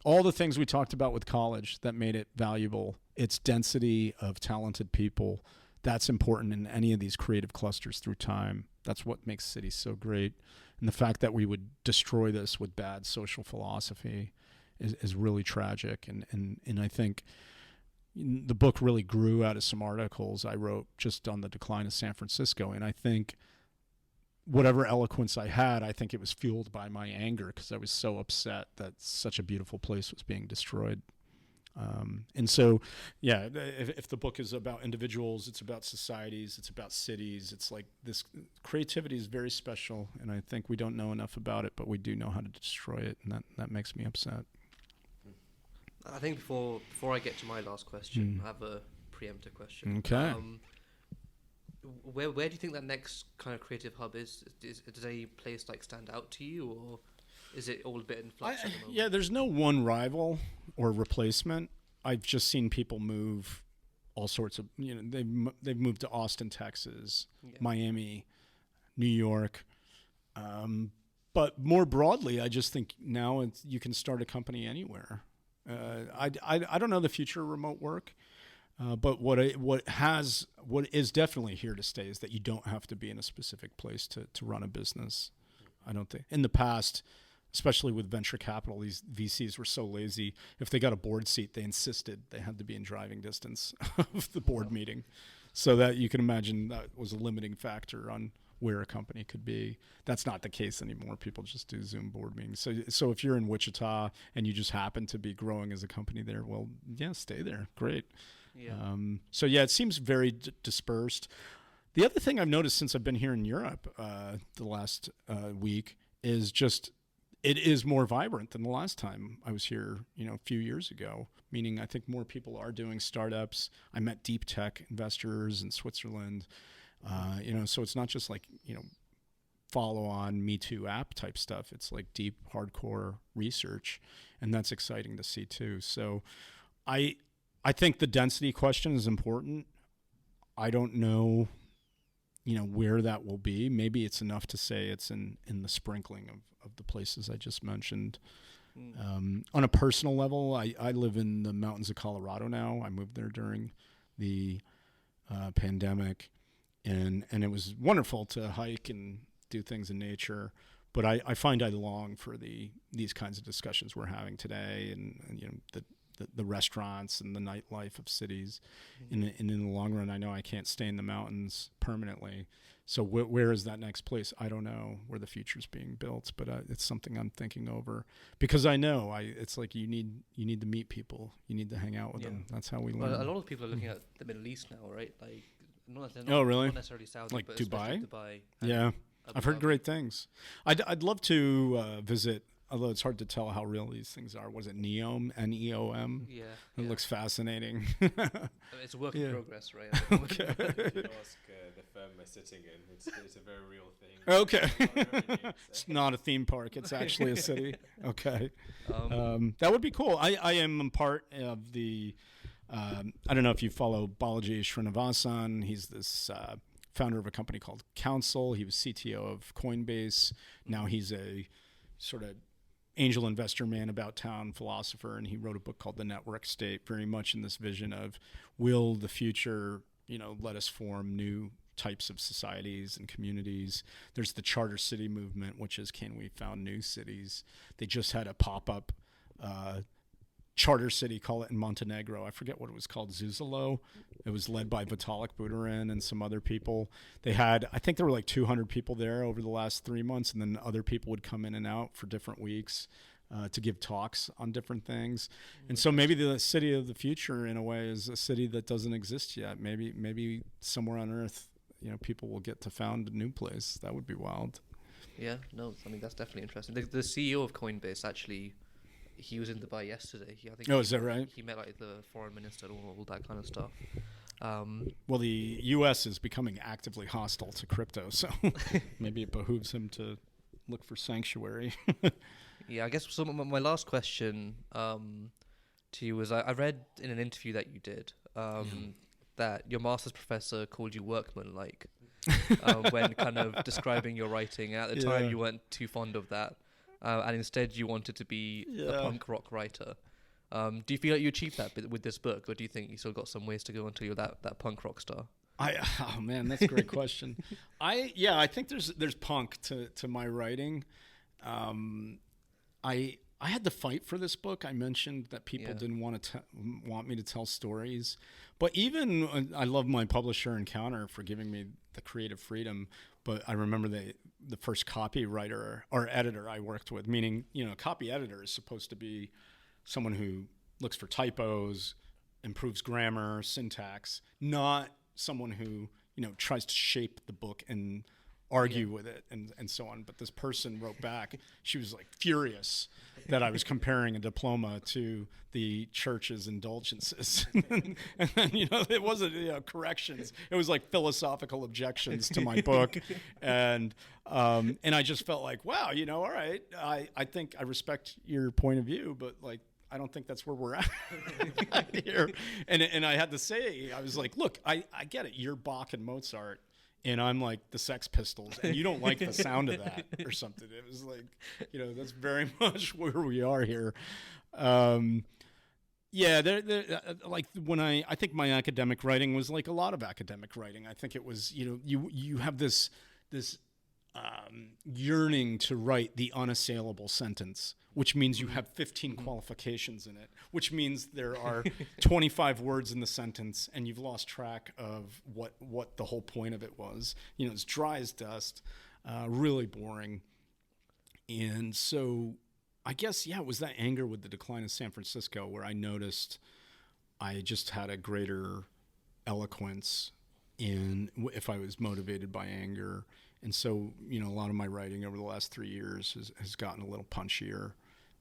All the things we talked about with college that made it valuable, its density of talented people, that's important in any of these creative clusters through time. That's what makes cities so great. And the fact that we would destroy this with bad social philosophy is really tragic. And I think the book really grew out of some articles I wrote just on the decline of San Francisco. And I think whatever eloquence I had, I think it was fueled by my anger because I was so upset that such a beautiful place was being destroyed. And so, yeah, if the book is about individuals, it's about societies, it's about cities, it's like this creativity is very special, and I think we don't know enough about it, but we do know how to destroy it, and that makes me upset. I think before I get to my last question, I have a preemptive question. Okay. Where do you think that next kind of creative hub is? Does any place like stand out to you, or is it all a bit in flux at the moment? Yeah, there's no one rival or replacement. I've just seen people move all sorts of, they've moved to Austin, Texas, Miami, New York. But more broadly, I just think now you can start a company anywhere. I don't know the future of remote work, but what is definitely here to stay is that you don't have to be in a specific place to run a business. I don't think. In the past, especially with venture capital, these VCs were so lazy. If they got a board seat, they insisted they had to be in driving distance of the board meeting. So that you can imagine that was a limiting factor on where a company could be. That's not the case anymore. People just do Zoom board meetings. So if you're in Wichita and you just happen to be growing as a company there, well, yeah, stay there. Great. Yeah. So yeah, it seems very dispersed. The other thing I've noticed since I've been here in Europe the last week is just it is more vibrant than the last time I was here, a few years ago, meaning I think more people are doing startups. I met deep tech investors in Switzerland, so it's not just like, follow on Me Too app type stuff. It's like deep, hardcore research, and that's exciting to see too. So I think the density question is important. I don't know, where that will be. Maybe it's enough to say it's in the sprinkling of the places I just mentioned. On a personal level, I live in the mountains of Colorado now. I moved there during the pandemic, and it was wonderful to hike and do things in nature. But I find I long for these kinds of discussions we're having today, and the restaurants and the nightlife of cities. And in the long run, I know I can't stay in the mountains permanently. So where is that next place? I don't know where the future's being built, but it's something I'm thinking over, because I know it's like you need to meet people, you need to hang out with them. That's how we learn. Well, a lot of people are looking at the Middle East now, right? Like, really? Not necessarily Saudi, like but Dubai. Dubai. Yeah, I've heard great things. I'd love to visit. Although it's hard to tell how real these things are. Was it NEOM? N-E-O-M? Yeah. It looks fascinating. It's a work in progress, right? Okay. You ask the firm we're sitting in. It's a very real thing. Okay. It's not a theme park. It's actually a city. Okay. That would be cool. I am part of the, I don't know if you follow Balaji Srinivasan. He's this founder of a company called Council. He was CTO of Coinbase. Now he's a sort of angel investor, man about town philosopher, and he wrote a book called The Network State, very much in this vision of, will the future, let us form new types of societies and communities. There's the Charter City movement, which is, can we found new cities? They just had a pop-up charter city, call it, in Montenegro. I forget what it was called, Zuzalo. It was led by Vitalik Buterin and some other people. They had, I think there were like 200 people there over the last 3 months, and then other people would come in and out for different weeks to give talks on different things. And so maybe the city of the future, in a way, is a city that doesn't exist yet. Maybe somewhere on Earth, people will get to found a new place. That would be wild. Yeah, no, I mean, that's definitely interesting. The CEO of Coinbase, actually, he was in Dubai yesterday. I think. Is that right? He met like the foreign minister and all that kind of stuff. Well, the U.S. is becoming actively hostile to crypto, so maybe it behooves him to look for sanctuary. Yeah, I guess my last question to you was, I read in an interview that you did that your master's professor called you workman-like when kind of describing your writing. And at the time, you weren't too fond of that. And instead you wanted to be a punk rock writer. Do you feel like you achieved that with this book, or do you think you still got some ways to go until you're that punk rock star? Oh man, that's a great question. I think there's punk to my writing. I had to fight for this book. I mentioned that people didn't want me to tell stories, but even I love my publisher Encounter for giving me the creative freedom. But I remember the first copywriter or editor I worked with, meaning, a copy editor is supposed to be someone who looks for typos, improves grammar, syntax, not someone who, tries to shape the book and argue with it and so on. But this person wrote back, she was like furious that I was comparing a diploma to the church's indulgences. And then, it wasn't corrections. It was like philosophical objections to my book. And I just felt like, wow, all right, I think I respect your point of view, but like, I don't think that's where we're at here. And I had to say, I was like, look, I get it. You're Bach and Mozart, and I'm like the Sex Pistols, and you don't like the sound of that or something. It was like, that's very much where we are here. Like when I think my academic writing was like a lot of academic writing. I think it was, you have this yearning to write the unassailable sentence, which means you have 15 qualifications in it, which means there are 25 words in the sentence and you've lost track of what the whole point of it was. You know, it's dry as dust, really boring. And so I guess, yeah, it was that anger with the decline of San Francisco where I noticed I just had a greater eloquence in if I was motivated by anger. And so, you know, a lot of my writing over the last 3 years has gotten a little punchier.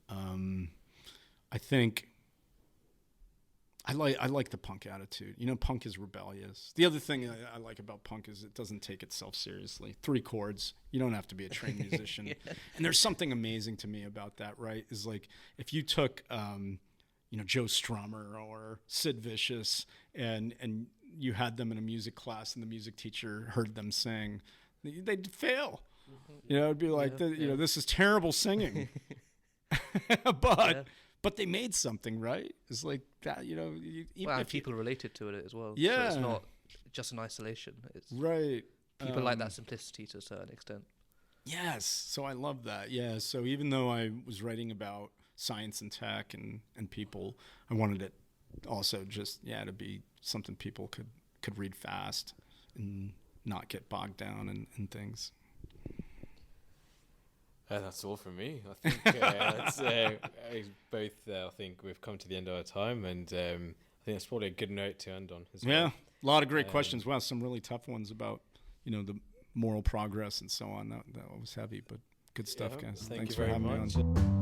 I think I like the punk attitude. You know, punk is rebellious. The other thing I like about punk is it doesn't take itself seriously. 3 chords. You don't have to be a trained musician. Yeah. And there's something amazing to me about that, right? Is like if you took, you know, Joe Strummer or Sid Vicious and you had them in a music class and the music teacher heard them sing, they'd fail. You know, it'd be like, you know, this is terrible singing. But they made something, right? It's like that, you know. Well, and people related to it as well. Yeah. So it's not just an isolation. It's right. People like that simplicity to a certain extent. Yes. So I love that. Yeah. So even though I was writing about science and tech and people, I wanted it also just, to be something people could read fast and not get bogged down in things. That's all from me. I think I think we've come to the end of our time, and I think that's probably a good note to end on as well. Yeah, a lot of great questions. Wow, some really tough ones about, you know, the moral progress and so on. That was heavy, but good stuff, guys. Thank Thanks you for very having much. me on.